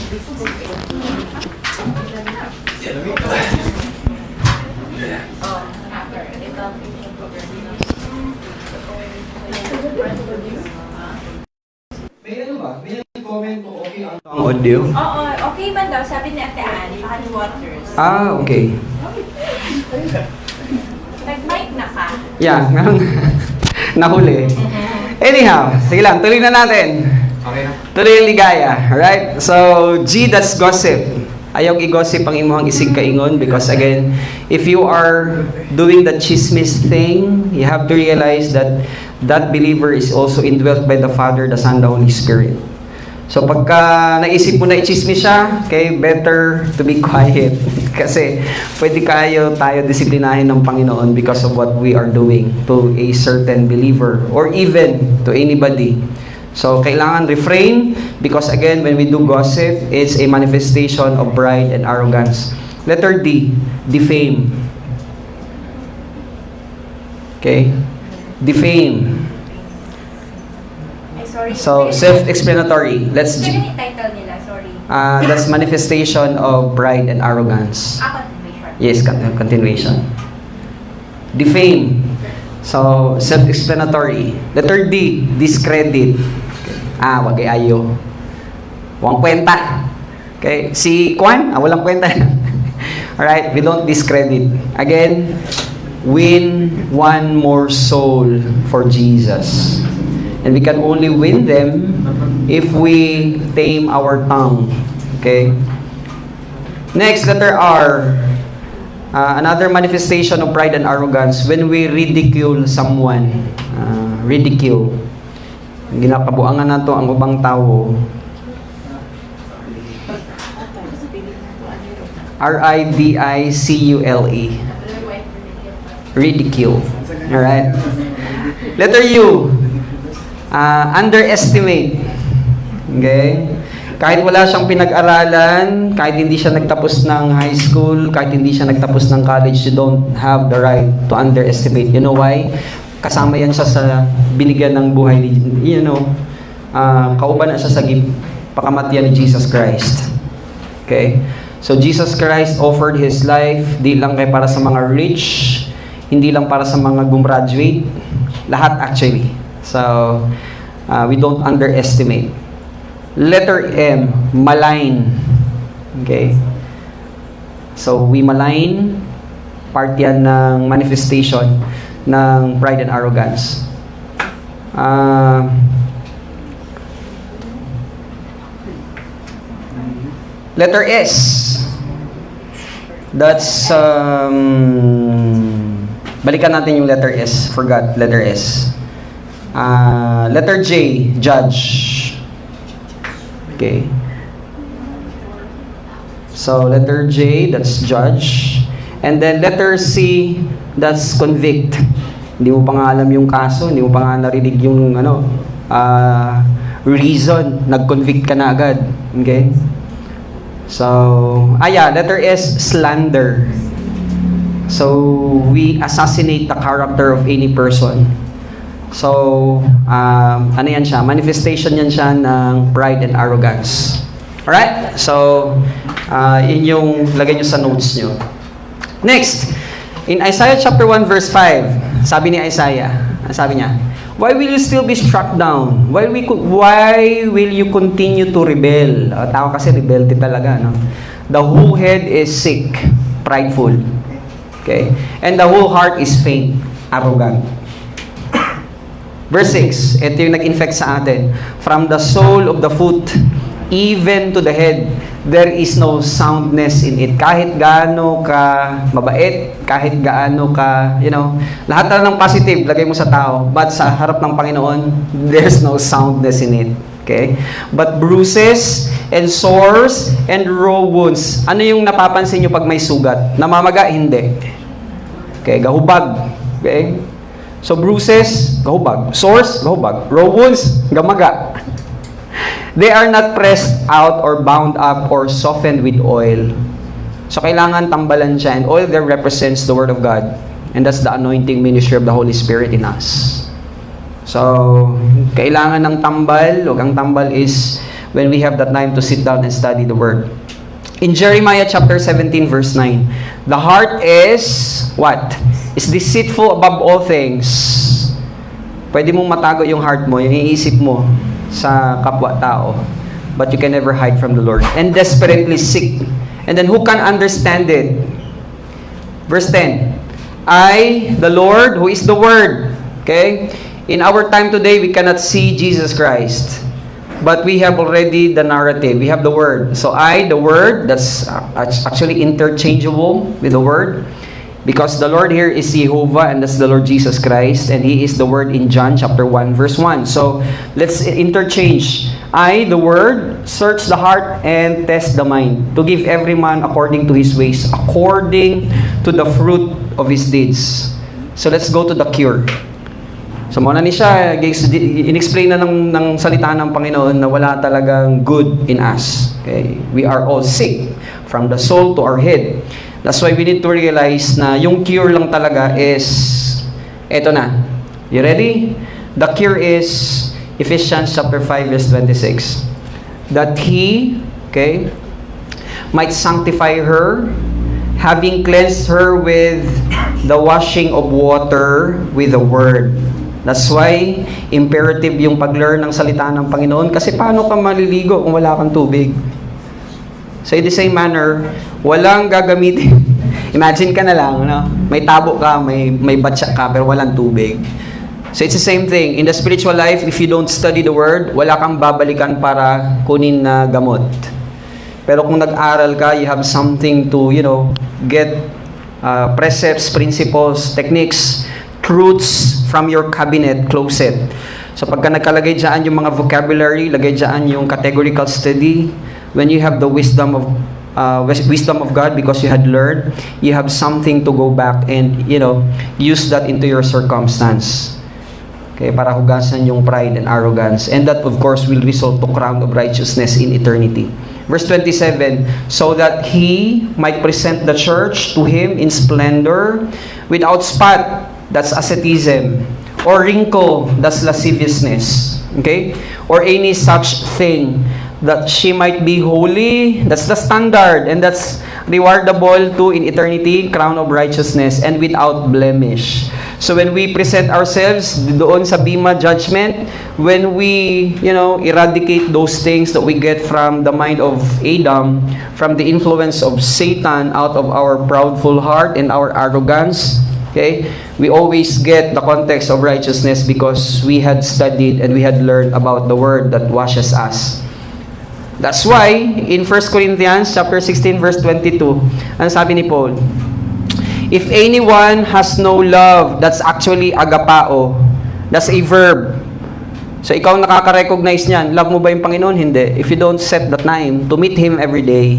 May ano ba? May comment kung okay ang Audio? Oo, okay man daw. Sabi ni Ate Anne, saka ni Waters. Ah, okay. Nag-mic na ka. Yeah, nahuli. Anyhow, sige lang, tuloy na natin. Okay na. Tuloy yung ligaya, right? So, G, that's gossip. Ayaw i-gossip ang imuhang isig kaingon because again, if you are doing the chismis thing, you have to realize that that believer is also indwelt by the Father, the Son, the Holy Spirit. So pagka naisip mo na i-chismis siya, okay, better to be quiet. Kasi pwede tayo disiplinahin ng Panginoon because of what we are doing to a certain believer or even to anybody. So kailangan refrain because again, when we do gossip, it's a manifestation of pride and arrogance. Letter D, defame. Okay? Defame. Ay, sorry. So, self-explanatory. Let's Sige G. ni title nila, sorry. That's manifestation of pride and arrogance. Continuation. Yes, continuation. Defame. So, self-explanatory. Letter D, discredit. Wag ayo. Walang kwenta. Okay, si Kwan, walang kwenta. Alright, we don't discredit. Again, win one more soul for Jesus. And we can only win them if we tame our tongue. Okay? Next, letter R. Another manifestation of pride and arrogance when we ridicule someone. Ridicule. Ginakabuangan nato ang ubang tao. R-I-D-I-C-U-L-E. Ridicule. Alright? Letter U. Underestimate. Okay? Kahit wala siyang pinag-aralan, kahit hindi siya nagtapos ng high school, kahit hindi siya nagtapos ng college, you don't have the right to underestimate. You know why? Kasama yan siya sa binigyan ng buhay ni, kauban na siya sa pakamatyan ni Jesus Christ. Okay? So, Jesus Christ offered His life, di lang kay para sa mga rich, hindi lang para sa mga gumraduate, lahat actually. So, we don't underestimate. Letter M, malign. Okay? So, we malign, part yan ng manifestation ng pride and arrogance. Letter S. That's, balikan natin yung letter S. Forgot, letter S. Letter J, judge. Okay. So, letter J, that's judge. And then letter C, that's convict. Hindi mo pa nga alam yung kaso, hindi mo pa nga narinig yung reason, nag-convict ka na agad. Okay? So, letter S, slander. So, we assassinate the character of any person. So, ano yan siya? Manifestation yan siya ng pride and arrogance. Alright? So, yun yung lagay nyo sa notes nyo. Next, in Isaiah chapter 1 verse 5, sabi ni Isaiah, sabi niya, why will you still be struck down? Why will you continue to rebel? Tao kasi rebelde talaga, no? The whole head is sick, prideful. Okay? And the whole heart is faint, arrogant. Verse 6, ito yung nag-infect sa atin. From the sole of the foot, even to the head, there is no soundness in it. Kahit gaano ka mabait, kahit gaano ka, lahat na ng positive, lagay mo sa tao. But sa harap ng Panginoon, there's no soundness in it. Okay? But bruises and sores and raw wounds. Ano yung napapansin nyo pag may sugat? Namamaga? Hindi. Okay? Gahubag. Okay? So bruises, gahubag. Sores, gahubag. Raw wounds, gamaga. They are not pressed out or bound up or softened with oil. So, kailangan tambalan siya. And oil there represents the Word of God. And that's the anointing ministry of the Holy Spirit in us. So, kailangan ng tambal. Ang tambal is when we have that time to sit down and study the Word. In Jeremiah chapter 17 verse 9, the heart is, what? Is deceitful above all things. Pwede mong matago yung heart mo, yung iisip mo sa kapwa-tao. But you can never hide from the Lord. And desperately sick. And then who can understand it? Verse 10. I, the Lord, who is the Word. Okay? In our time today, we cannot see Jesus Christ. But we have already the narrative. We have the Word. So I, the Word, that's actually interchangeable with the Word. Because the Lord here is Jehovah, and that's the Lord Jesus Christ, and He is the Word in John chapter 1 verse 1. So, let's interchange. I, the Word, search the heart and test the mind, to give every man according to his ways, according to the fruit of his deeds. So, let's go to the cure. So, muna ni siya, in-explain na ng salita ng Panginoon na wala talagang good in us. Okay? We are all sick, from the soul to our head. That's why we need to realize na yung cure lang talaga is, eto na. You ready? The cure is Ephesians chapter 5 verse 26. That He, okay, might sanctify her, having cleansed her with the washing of water with the Word. That's why imperative yung pag-learn ng salita ng Panginoon, kasi paano ka maliligo kung wala kang tubig? So in the same manner, walang gagamitin. Imagine ka na lang, no? May tabo ka, may batsa ka, pero walang tubig. So it's the same thing. In the spiritual life, if you don't study the Word, wala kang babalikan para kunin na gamot. Pero kung nag-aral ka, you have something to, get precepts, principles, techniques, truths from your cabinet, closet. So pagka nagkalagay dyan yung mga vocabulary, lagay dyan yung categorical study. When you have the wisdom of God, because you had learned, you have something to go back and use that into your circumstance. Okay, para hugasan yung pride and arrogance, and that of course will result to crown of righteousness in eternity. Verse 27, so that He might present the church to Him in splendor, without spot, that's asceticism, or wrinkle, that's lasciviousness, okay, or any such thing, that she might be holy, that's the standard, and that's rewardable to in eternity, crown of righteousness, and without blemish. So when we present ourselves doon sa Bema judgment, when we, eradicate those things that we get from the mind of Adam, from the influence of Satan out of our proudful heart and our arrogance, okay, we always get the context of righteousness because we had studied and we had learned about the Word that washes us. That's why, in 1 Corinthians chapter 16, verse 22, ang sabi ni Paul, if anyone has no love, that's actually agapao. That's a verb. So, ikaw nakaka-recognize niyan. Love mo ba yung Panginoon? Hindi. If you don't set the time to meet Him every day,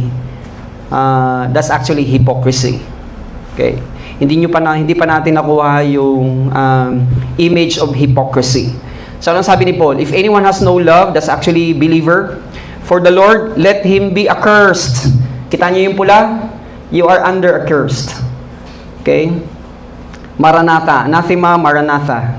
that's actually hypocrisy. Okay? Hindi pa natin nakuha yung image of hypocrisy. So, anong sabi ni Paul? If anyone has no love, that's actually believer. For the Lord, let him be accursed. Kita niyo yung pula? You are under accursed. Okay? Maranatha. Anathema, Maranatha.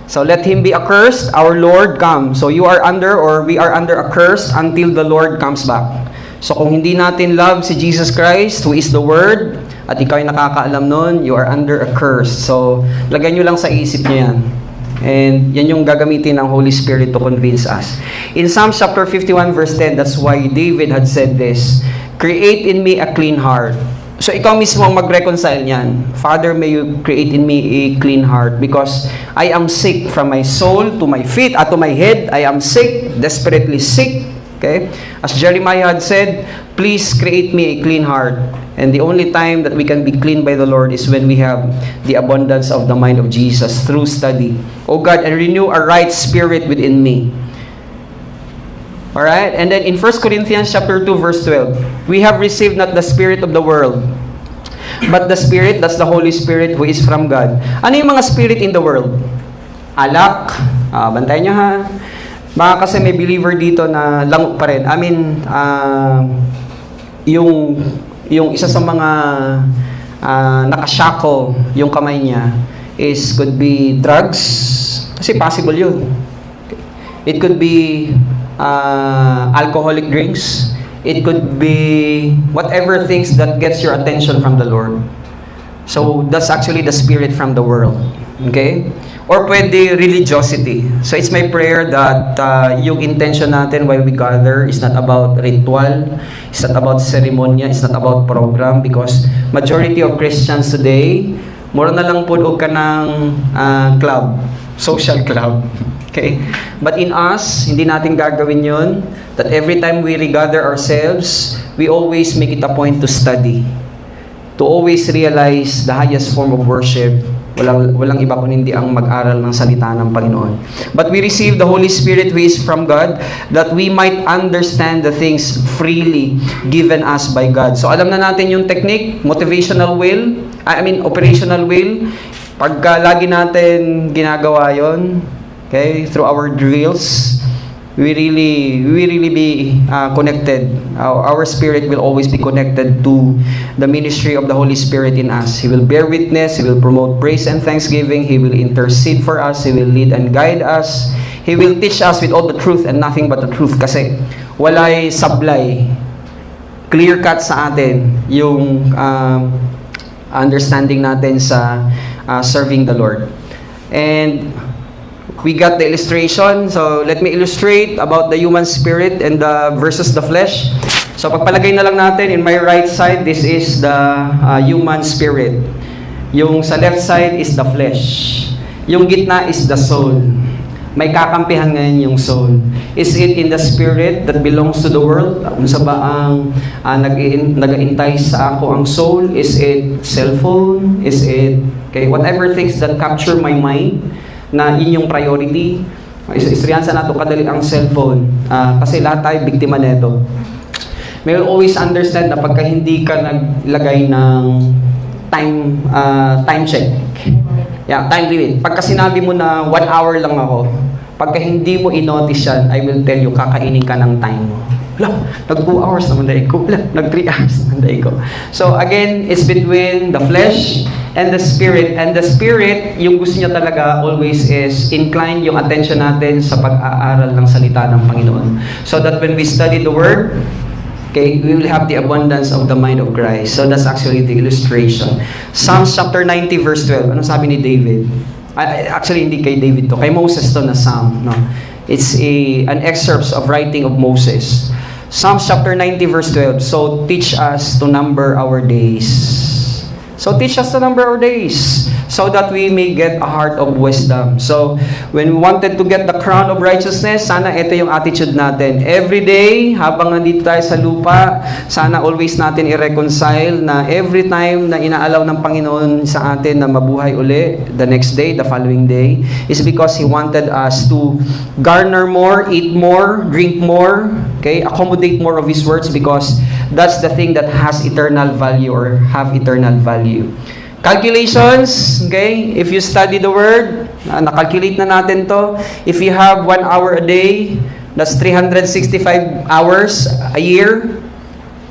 So, let him be accursed. Our Lord come. So, you are under or we are under accursed until the Lord comes back. So, kung hindi natin love si Jesus Christ, who is the Word, at ikaw ay nakakaalam nun, you are under a curse. So, lagay nyo lang sa isip nyo yan. And yan yung gagamitin ng Holy Spirit to convince us. In Psalms chapter 51 verse 10, that's why David had said this, create in me a clean heart. So, ikaw mismo ang mag-reconcile niyan. Father, may you create in me a clean heart because I am sick from my soul to my feet, to my head. I am sick, desperately sick. Okay? As Jeremiah had said, please create me a clean heart. And the only time that we can be clean by the Lord is when we have the abundance of the mind of Jesus through study. O God, and renew a right spirit within me. Alright? And then in 1 Corinthians chapter 2 verse 12, we have received not the spirit of the world, but the Spirit, that's the Holy Spirit who is from God. Ano yung mga spirit in the world? Alak. Bantayan nyo ha. Baka kasi may believer dito na lango pa rin. I mean, yung isa sa mga nakashako yung kamay niya is could be drugs. Kasi possible yun. It could be alcoholic drinks. It could be whatever things that gets your attention from the Lord. So, that's actually the spirit from the world. Okay? Or pwede religiosity. So, it's my prayer that yung intention natin while we gather is not about ritual, it's not about seremonya, it's not about program because majority of Christians today, mura na lang po ka ng club, social club. Okay? But in us, hindi natin gagawin yun. That every time we regather ourselves, we always make it a point to study. To always realize the highest form of worship. Walang iba kung hindi ang mag-aral ng salita ng Panginoon. But we receive the Holy Spirit who is from God that we might understand the things freely given us by God. So alam na natin yung technique, operational will. Pagka lagi natin ginagawa yon, okay, through our drills, we really be connected. Our spirit will always be connected to the ministry of the Holy Spirit in us. He will bear witness, He will promote praise and thanksgiving, He will intercede for us, He will lead and guide us, He will teach us with all the truth and nothing but the truth. Kasi walay sablay, clear cut sa atin yung understanding natin sa serving the Lord. And we got the illustration. So, let me illustrate about the human spirit and versus the flesh. So, pagpalagay na lang natin, in my right side, this is the human spirit. Yung sa left side is the flesh. Yung gitna is the soul. May kakampihan ngayon yung soul. Is it in the spirit that belongs to the world? Kung sa ba ang nag-iintay sa ako ang soul? Is it cellphone? Is it, okay, whatever things that capture my mind, na inyong priority. Istoryansa na ito, kadali ang cellphone. Kasi lahat tayo biktima nito. May always understand na pagka hindi ka naglagay ng time check. Yeah, time limit. Pagka sinabi mo na 1 hour lang ako, pagka hindi mo i-notice yan, I will tell you, kakainin ka ng time mo. Nag 2 hours naman dahil ko. Nag 3 hours naman dahil ko. So again, it's between the flesh and the spirit. And the spirit, yung gusto niya talaga always is incline yung attention natin sa pag-aaral ng salita ng Panginoon. So that when we study the Word, okay, we will have the abundance of the mind of Christ. So that's actually the illustration. Psalms chapter 90 verse 12. Ano sabi ni David? Actually, hindi kay David to. Kay Moses to na psalm. No? It's an excerpt of writing of Moses. Psalms chapter 90 verse 12. So teach us to number our days. So teach us to number our days so that we may get a heart of wisdom. So when we wanted to get the crown of righteousness, sana ito yung attitude natin. Every day, habang nandito tayo sa lupa, sana always natin i-reconcile na every time na inaalaw ng Panginoon sa atin na mabuhay uli, the next day, the following day, is because He wanted us to garner more, eat more, drink more, Okay? Accommodate more of His words because that's the thing that has eternal value or have eternal value. Calculations, okay? If you study the Word, na-calculate na natin to. If you have 1 hour a day, that's 365 hours a year.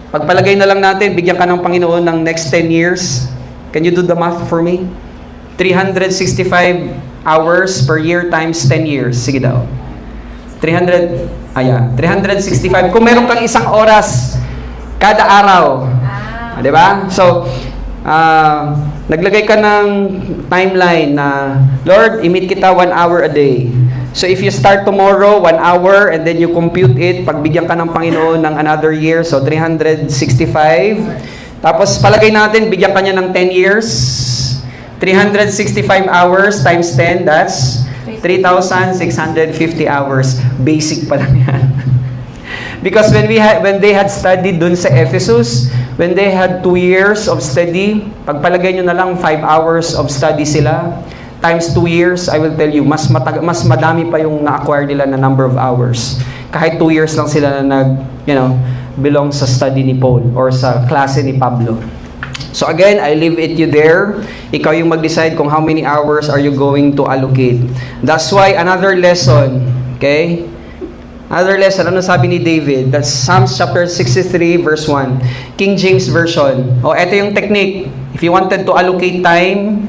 Pagpalagay na lang natin, bigyan ka ng Panginoon ng next 10 years. Can you do the math for me? 365 hours per year times 10 years. Sige daw. 365. Kung meron kang isang oras kada araw. Di ba? So, naglagay ka ng timeline na, Lord, i-meet kita 1 hour a day. So, if you start tomorrow, 1 hour, and then you compute it, pagbigyan ka ng Panginoon ng another year, so 365. Tapos, palagay natin, bigyan ka niya ng 10 years. 365 hours times 10, that's 3,650 hours. Basic pa lang yan. Because when they had studied dun sa Ephesus, when they had 2 years of study, pagpalagay nyo na lang 5 hours of study sila, times 2 years, I will tell you, mas madami pa yung na-acquire nila na number of hours. Kahit 2 years lang sila na belong sa study ni Paul or sa klase ni Pablo. So again, I leave it you there. Ikaw yung mag-decide kung how many hours are you going to allocate. That's why another lesson, okay? Another lesson, ano sabi ni David? That's Psalms chapter 63 verse 1. King James Version. Ito yung technique. If you wanted to allocate time,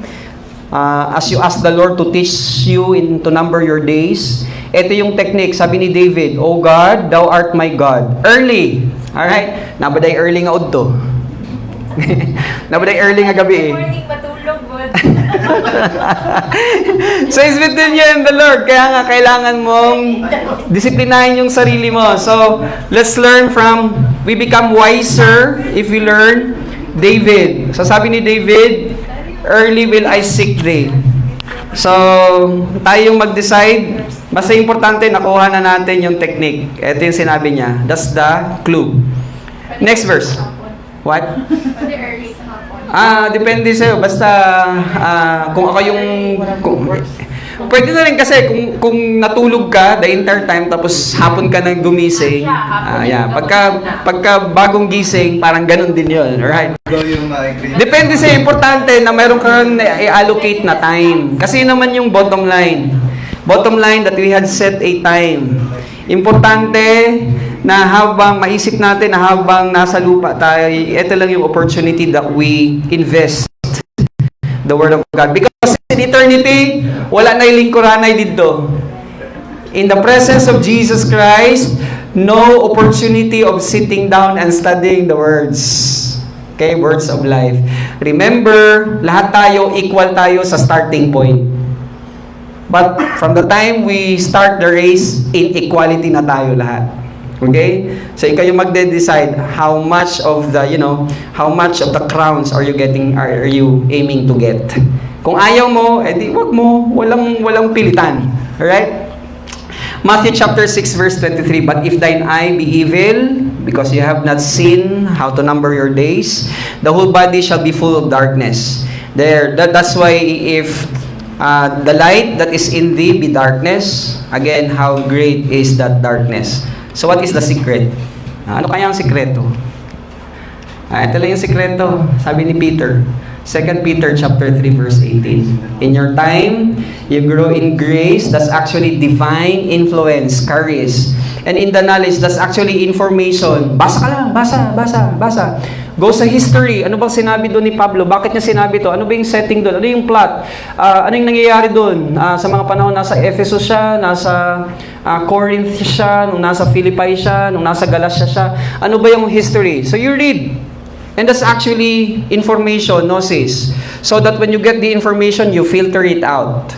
as you ask the Lord to teach you to number your days, ito yung technique. Sabi ni David, O God, Thou art my God. Early. Alright? Nabaday early nga udto. Nabaday early nga gabi eh. Morning, matulog, God. So, it's between you and the Lord. Kaya nga, kailangan mong disiplinahin yung sarili mo. So, let's learn we become wiser if we learn David. So, sabi ni David, early will I seek thee. So, tayo yung mag-decide. Basta importante, nakuha na natin yung technique. Ito yung sinabi niya. That's the clue. Next verse. What? Pwede early sa hapon. Depende sa'yo. Basta, kung ako yung... Pwede na rin kasi kung natulog ka the entire time tapos hapon ka nang gumising. Pagka bagong gising, parang ganun din yun. Alright? Depende sa'yo. Importante na meron kang i-allocate na time. Kasi naman yung bottom line. Bottom line that we had set a time. Importante na habang maisip natin na habang nasa lupa tayo, ito lang yung opportunity that we invest the Word of God. Because in eternity, wala na ilingkuranay dito. In the presence of Jesus Christ, no opportunity of sitting down and studying the words. Okay, words of life. Remember, lahat tayo, equal tayo sa starting point. But from the time we start the race, in equality na tayo lahat. Okay? So ikaw yung magde-decide how much of the crowns are you aiming to get. Kung ayaw mo, edi wag mo, walang pilitan. Alright? Matthew chapter 6 verse 23, but if thine eye be evil, because you have not seen how to number your days, the whole body shall be full of darkness. That's why if the light that is in thee be darkness, again, how great is that darkness? So what is the secret? Ano kaya ang sikreto? Ito lang yung sikreto. Sabi ni Peter, 2 Peter chapter 3 verse 18. In your time, you grow in grace. That's actually divine influence, charis. And in the knowledge, that's actually information. Basa ka lang, basa. Go sa history. Ano bang sinabi doon ni Pablo? Bakit niya sinabi to? Ano ba yung setting doon? Ano yung plot? Ano yung nangyayari doon? Sa mga panahon, nasa Ephesus siya, nasa Corinth siya, nung nasa Philippi siya, nung nasa Galatia siya. Ano ba yung history? So you read. And that's actually information, gnosis. So that when you get the information, you filter it out.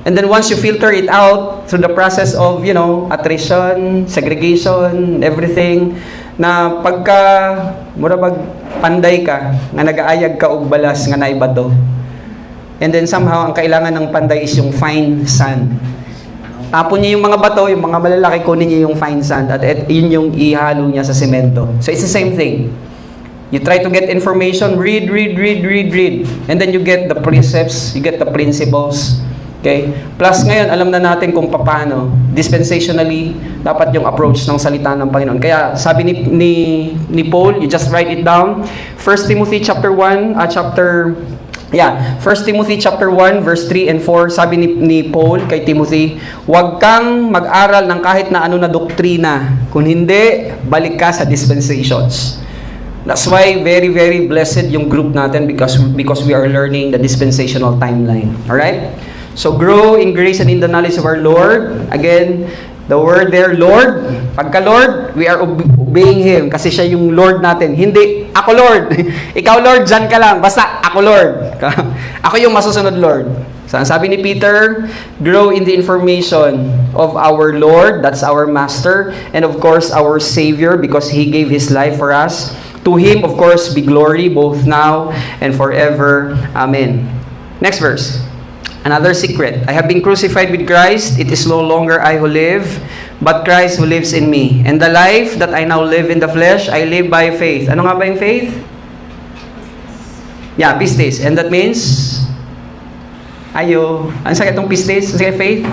And then once you filter it out through the process of, attrition, segregation, everything, na pagka murabag panday ka, nga nagaayag ka og balas nga naibato. And then somehow, ang kailangan ng panday is yung fine sand. Tapon niya yung mga bato, yung mga malalaki, kunin niya yung fine sand, at yun yung ihalo niya sa semento. So it's the same thing. You try to get information, read. And then you get the precepts, you get the principles. Okay? Plus ngayon, alam na natin kung paano, dispensationally, dapat yung approach ng salita ng Panginoon. Kaya sabi ni Paul, you just write it down, 1 Timothy chapter 1 chapter 1 verse 3 and 4, sabi ni Paul kay Timothy, huwag kang mag-aral ng kahit na ano na doktrina, kung hindi, balik ka sa dispensations. That's why very, very blessed yung group natin because we are learning the dispensational timeline. Alright? So grow in grace and in the knowledge of our Lord. Again, the word there, Lord. Pagka Lord, we are obeying Him kasi siya yung Lord natin. Hindi, ako Lord. Ikaw Lord, dyan ka lang. Basta, ako Lord. Ako yung masusunod Lord. So, sabi ni Peter, grow in the information of our Lord, that's our Master, and of course, our Savior because He gave His life for us. To Him, of course, be glory both now and forever. Amen. Next verse. Another secret. I have been crucified with Christ. It is no longer I who live, but Christ who lives in me. And the life that I now live in the flesh, I live by faith. Ano nga ba yung faith? Yeah, pistis. And that means? Ano sa itong pistis? Ano sa faith?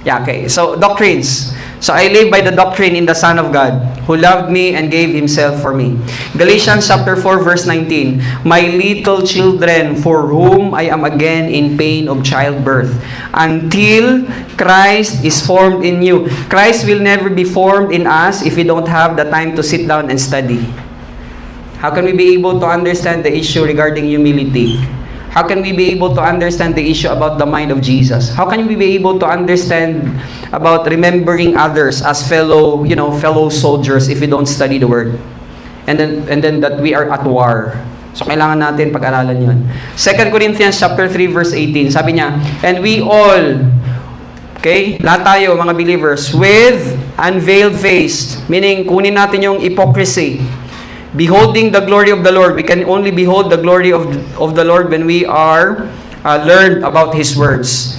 Yeah, okay. So, doctrines. So, I live by the doctrine in the Son of God, who loved me and gave Himself for me. Galatians chapter 4, verse 19. My little children, for whom I am again in pain of childbirth, until Christ is formed in you. Christ will never be formed in us if we don't have the time to sit down and study. How can we be able to understand the issue regarding humility? How can we be able to understand the issue about the mind of Jesus? How can we be able to understand about remembering others as fellow soldiers if we don't study the Word? And then that we are at war. So kailangan natin pag-aralan 'yon. 2 Corinthians chapter 3 verse 18. Sabi niya, and we all, okay, lahat tayo mga believers, with unveiled face, meaning kunin natin yung hypocrisy. Beholding the glory of the Lord. We can only behold the glory of the Lord when we are learned about His words.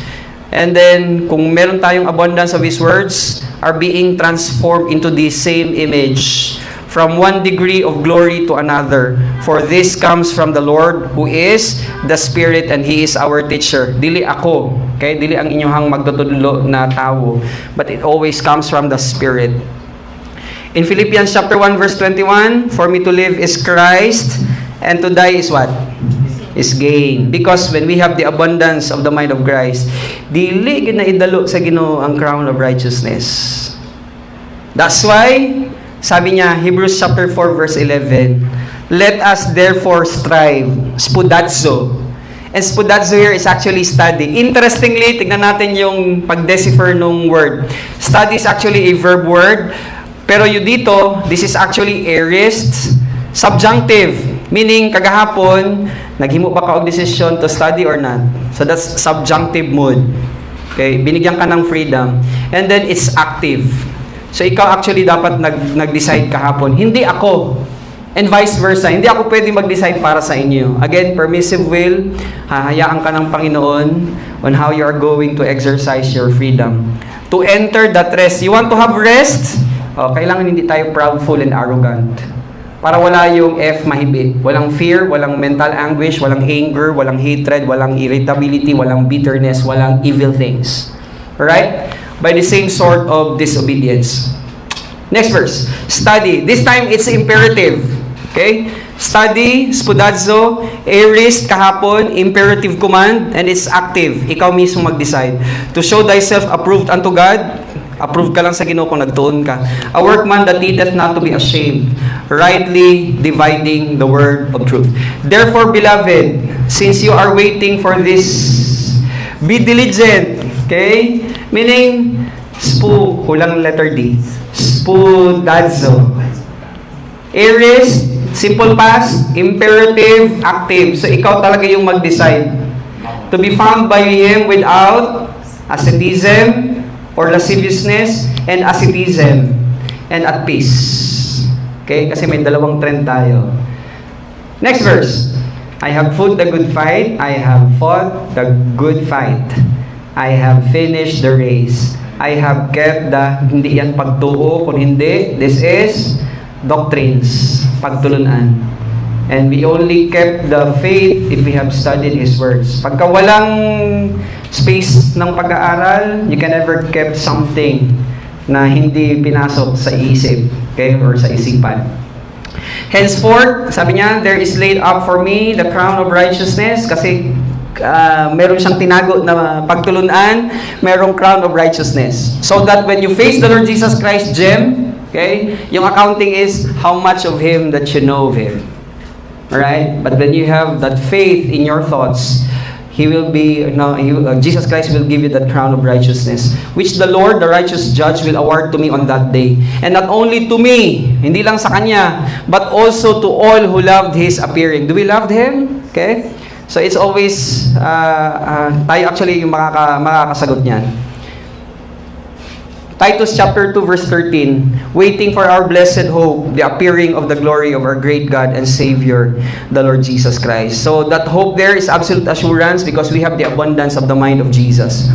And then, kung meron tayong abundance of His words, are being transformed into the same image from one degree of glory to another. For this comes from the Lord who is the Spirit and He is our teacher. Dili ako, okay? Dili ang inyong magtutudlo na tao. But it always comes from the Spirit. In Philippians chapter 1 verse 21, for me to live is Christ, and to die is what? Is gain. Because when we have the abundance of the mind of Christ, dili gid na idalo sa Ginoo ang crown of righteousness. That's why, sabi niya, Hebrews chapter 4 verse 11, let us therefore strive, spudazo. And spudazo here is actually study. Interestingly, tignan natin yung pag-decipher nung word. Study is actually a verb word. Pero yung dito, this is actually aorist, subjunctive. Meaning, kagahapon, naghimo ba ka og decision to study or not? So that's subjunctive mood. Okay, binigyan ka ng freedom. And then, it's active. So ikaw actually dapat nag-decide kahapon. Hindi ako. And vice versa. Hindi ako pwede mag-decide para sa inyo. Again, permissive will. Hahayaan ka ng Panginoon on how you are going to exercise your freedom. To enter that rest. You want to have rest? Kailangan hindi tayo proudful and arrogant. Para wala yung mahibit. Walang fear, walang mental anguish, walang anger, walang hatred, walang irritability, walang bitterness, walang evil things. Alright? By the same sort of disobedience. Next verse. Study. This time, it's imperative. Okay? Study, spudazo, aorist, kahapon, imperative command, and it's active. Ikaw mismo mag-decide. To show thyself approved unto God. Approved ka lang sa Ginoo kung nagtuon ka. A workman that needeth not to be ashamed, rightly dividing the word of truth. Therefore, beloved, since you are waiting for this, be diligent. Okay? Meaning, hulang letter D. Spudazo. Aorist, simple past, imperative, active. So, ikaw talaga yung mag-decide. To be found by Him without asceticism, or lasciviousness, and asceticism, and at peace. Okay? Kasi may dalawang trend tayo. Next verse. I have fought the good fight. I have fought the good fight. I have finished the race. I have kept the, hindi yan pagtuo, kung hindi, this is doctrines, pagtulunan. And we only kept the faith if we have studied His words. Pagka walang space ng pag-aaral, you can never keep something na hindi pinasok sa isip, okay, or sa isipan. Henceforth, sabi niya, there is laid up for me the crown of righteousness, kasi meron siyang tinago na pagtulunan, merong crown of righteousness. So that when you face the Lord Jesus Christ, Jem, okay, yung accounting is how much of Him that you know of Him. Alright? But when you have that faith in your thoughts, Jesus Christ will give you that crown of righteousness, which the Lord, the righteous judge, will award to me on that day. And not only to me, hindi lang sa Kanya, but also to all who loved His appearing. Do we love Him? Okay? So it's always, tayo actually yung makakasagot niyan. Titus chapter 2 verse 13, waiting for our blessed hope, the appearing of the glory of our great God and Savior, the Lord Jesus Christ. So that hope there is absolute assurance because we have the abundance of the mind of Jesus.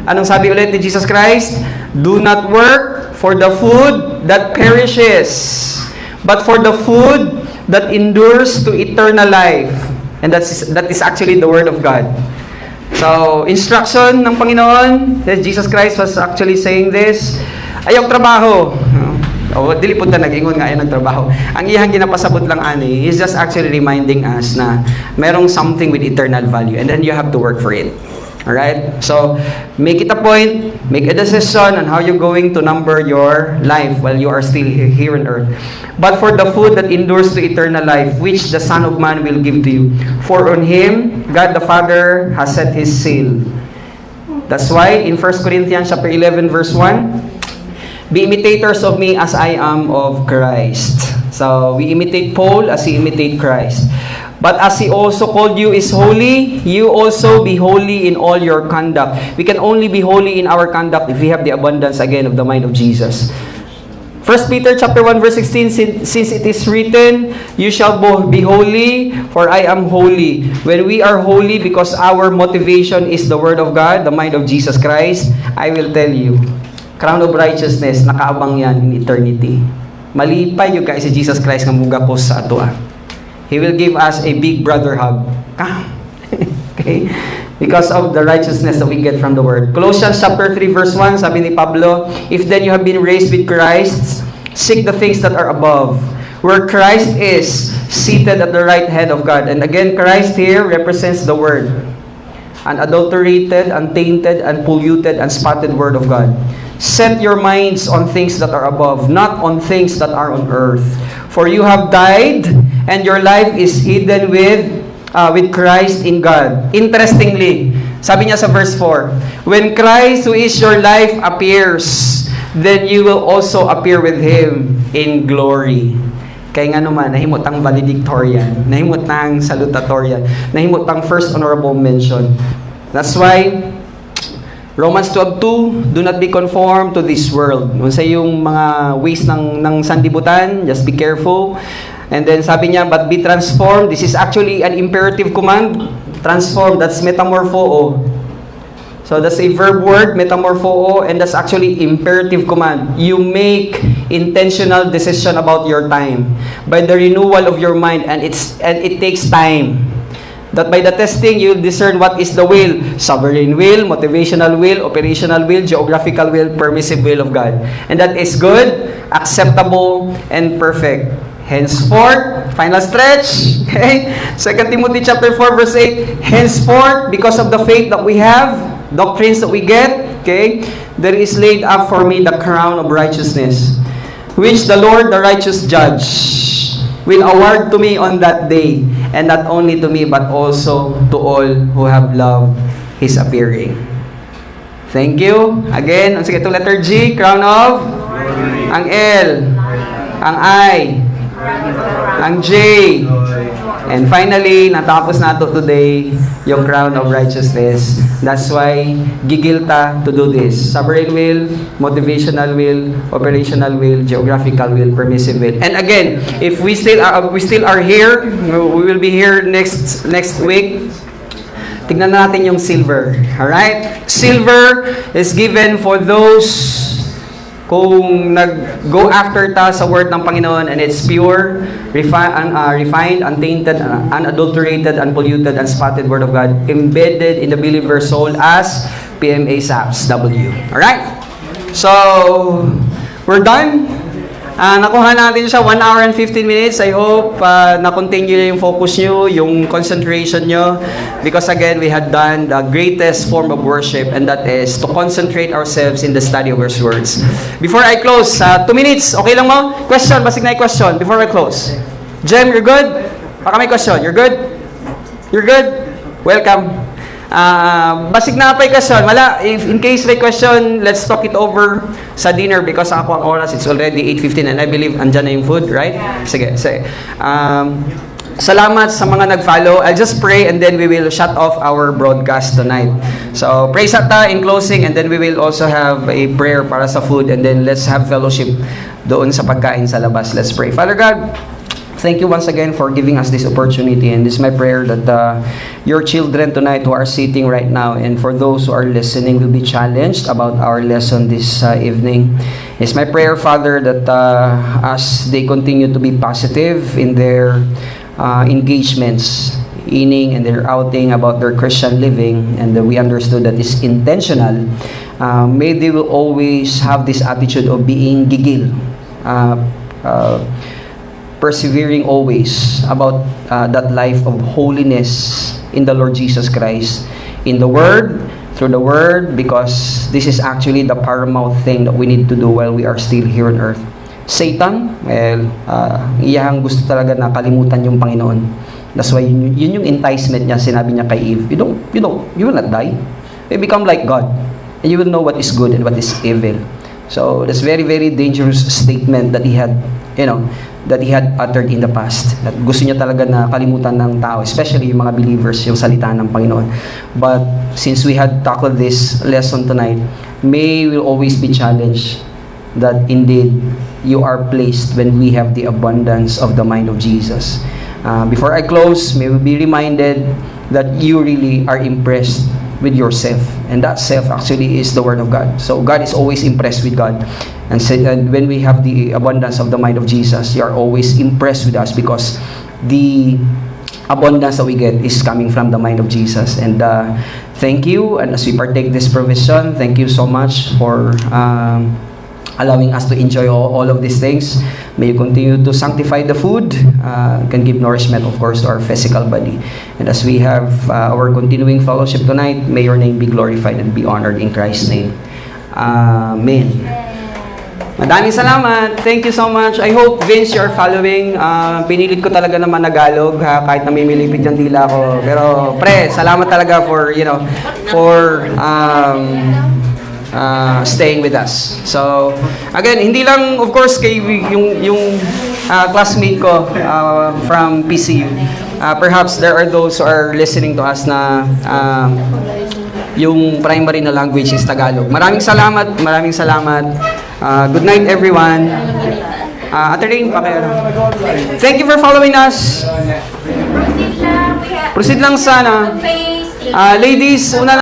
Anong sabi ulit ni Jesus Christ? Do not work for the food that perishes, but for the food that endures to eternal life. And that is actually the Word of God. So, instruction ng Panginoon, that Jesus Christ was actually saying this, ayaw trabaho. Dili po na nag-ingon nga ayaw nagtrabaho. Ang iyang ginapasabot lang ani, he's just actually reminding us na merong something with eternal value and then you have to work for it. Alright? So, make it a point, make a decision on how you're going to number your life while you are still here on earth. But for the food that endures to eternal life, which the Son of Man will give to you. For on Him, God the Father has set His seal. That's why, in 1 Corinthians chapter 11, verse 1, be imitators of me as I am of Christ. So, we imitate Paul as he imitate Christ. But as He also called you is holy, you also be holy in all your conduct. We can only be holy in our conduct if we have the abundance again of the mind of Jesus. 1 Peter chapter 1 verse 16, since it is written, you shall be holy, for I am holy. When we are holy because our motivation is the Word of God, the mind of Jesus Christ, I will tell you, crown of righteousness, nakaabang yan in eternity. Malipay yung kay si Jesus Christ nga mugapos sa ato. He will give us a big brother hug. Okay? Because of the righteousness that we get from the Word. Colossians chapter 3 verse 1, sabi ni Pablo, if then you have been raised with Christ, seek the things that are above, where Christ is seated at the right hand of God. And again, Christ here represents the Word. Unadulterated, untainted, unpolluted, unspotted Word of God. Set your minds on things that are above, not on things that are on earth. For you have died, and your life is hidden with Christ in God. Interestingly, sabi niya sa verse 4, when Christ, who is your life, appears, then you will also appear with Him in glory. Kaya nga naman, nahimutang valedictorian, nahimutang salutatorian, nahimutang first honorable mention. That's why, Romans 12:2, do not be conformed to this world. Kung sa yung mga ways ng sandibutan, just be careful. And then sabi niya, but be transformed. This is actually an imperative command. Transform, that's metamorpho. So that's a verb word, metamorpho, and that's actually imperative command. You make intentional decision about your time by the renewal of your mind, and it takes time. That by the testing, you'll discern what is the will. Sovereign will, motivational will, operational will, geographical will, permissive will of God. And that is good, acceptable, and perfect. Henceforth, final stretch, okay? 2 Timothy chapter 4 verse 8, henceforth, because of the faith that we have, doctrines that we get, okay, there is laid up for me the crown of righteousness, which the Lord, the righteous judge, will award to me on that day, and not only to me, but also to all who have loved His appearing. Thank you. Again, sige, itong letter G, crown of, glory. Ang L, ang I, ang J, and finally, natapos nato today, yung crown of righteousness. That's why, gigilta to do this. Sovereign will, motivational will, operational will, geographical will, permissive will. And again, if we still are here, we will be here next week. Tignan natin yung silver. Alright? Silver is given for those kung nag-go after ta sa word ng Panginoon and it's pure, refined, untainted, unadulterated, unpolluted, unspotted word of God, embedded in the believer's soul as PMA SAPS W. Alright? So, we're done. Nakuha natin siya 1 hour and 15 minutes. I hope na-continue yung focus nyo, yung concentration nyo. Because again, we had done the greatest form of worship, and that is to concentrate ourselves in the study of His words. Before I close, 2 minutes, okay lang mo? Question, basig na yung question before I close. Jem, you're good? Baka may question. You're good? You're good? Welcome. Basig na pa yung question. Wala, if in case may question, let's talk it over sa dinner because ako ang oras, it's already 8:15 and I believe andyan na yung food, right? Sige. Salamat sa mga nag-follow. I'll just pray and then we will shut off our broadcast tonight. So, pray sa ta in closing and then we will also have a prayer para sa food and then let's have fellowship doon sa pagkain sa labas. Let's pray. Father God, thank you once again for giving us this opportunity, and this is my prayer that your children tonight who are sitting right now and for those who are listening will be challenged about our lesson this evening. It's my prayer, Father, that as they continue to be positive in their engagements, inning and their outing about their Christian living, and we understood that it's intentional, may they will always have this attitude of being gigil, persevering always about that life of holiness in the Lord Jesus Christ, in the Word, through the Word, because this is actually the paramount thing that we need to do while we are still here on earth. Satan, well, iyang gusto talaga na kalimutan yung Panginoon. That's why yun yung enticement niya, sinabi niya kay Eve, you will not die. You become like God, and you will know what is good and what is evil. So, that's very, very dangerous statement that he had, that he had uttered in the past. That gusto niya talaga na kalimutan ng tao, especially yung mga believers, yung salita ng Panginoon. But since we had tackled this lesson tonight, may we always be challenged that indeed you are placed when we have the abundance of the mind of Jesus. Before I close, may we be reminded that you really are impressed with yourself, and that self actually is the Word of God. So God is always impressed with God, and when we have the abundance of the mind of Jesus, you are always impressed with us because the abundance that we get is coming from the mind of Jesus. And thank you, and as we partake this provision, thank you so much for allowing us to enjoy all of these things. May you continue to sanctify the food, can give nourishment, of course, to our physical body. And as we have our continuing fellowship tonight, may your name be glorified and be honored in Christ's name. Amen. Maraming salamat. Thank you so much. I hope, Vince, you're following. Pinilit ko talaga naman Nagalog, kahit namimilipit yung dila ko. Pero, pre, salamat talaga for, staying with us. So, again, hindi lang, of course, kay yung classmate ko from PCU. Perhaps there are those who are listening to us na yung primary na language is Tagalog. Maraming salamat. Good night, everyone. Attorney, thank you for following us. Proceed lang sana. Ladies, una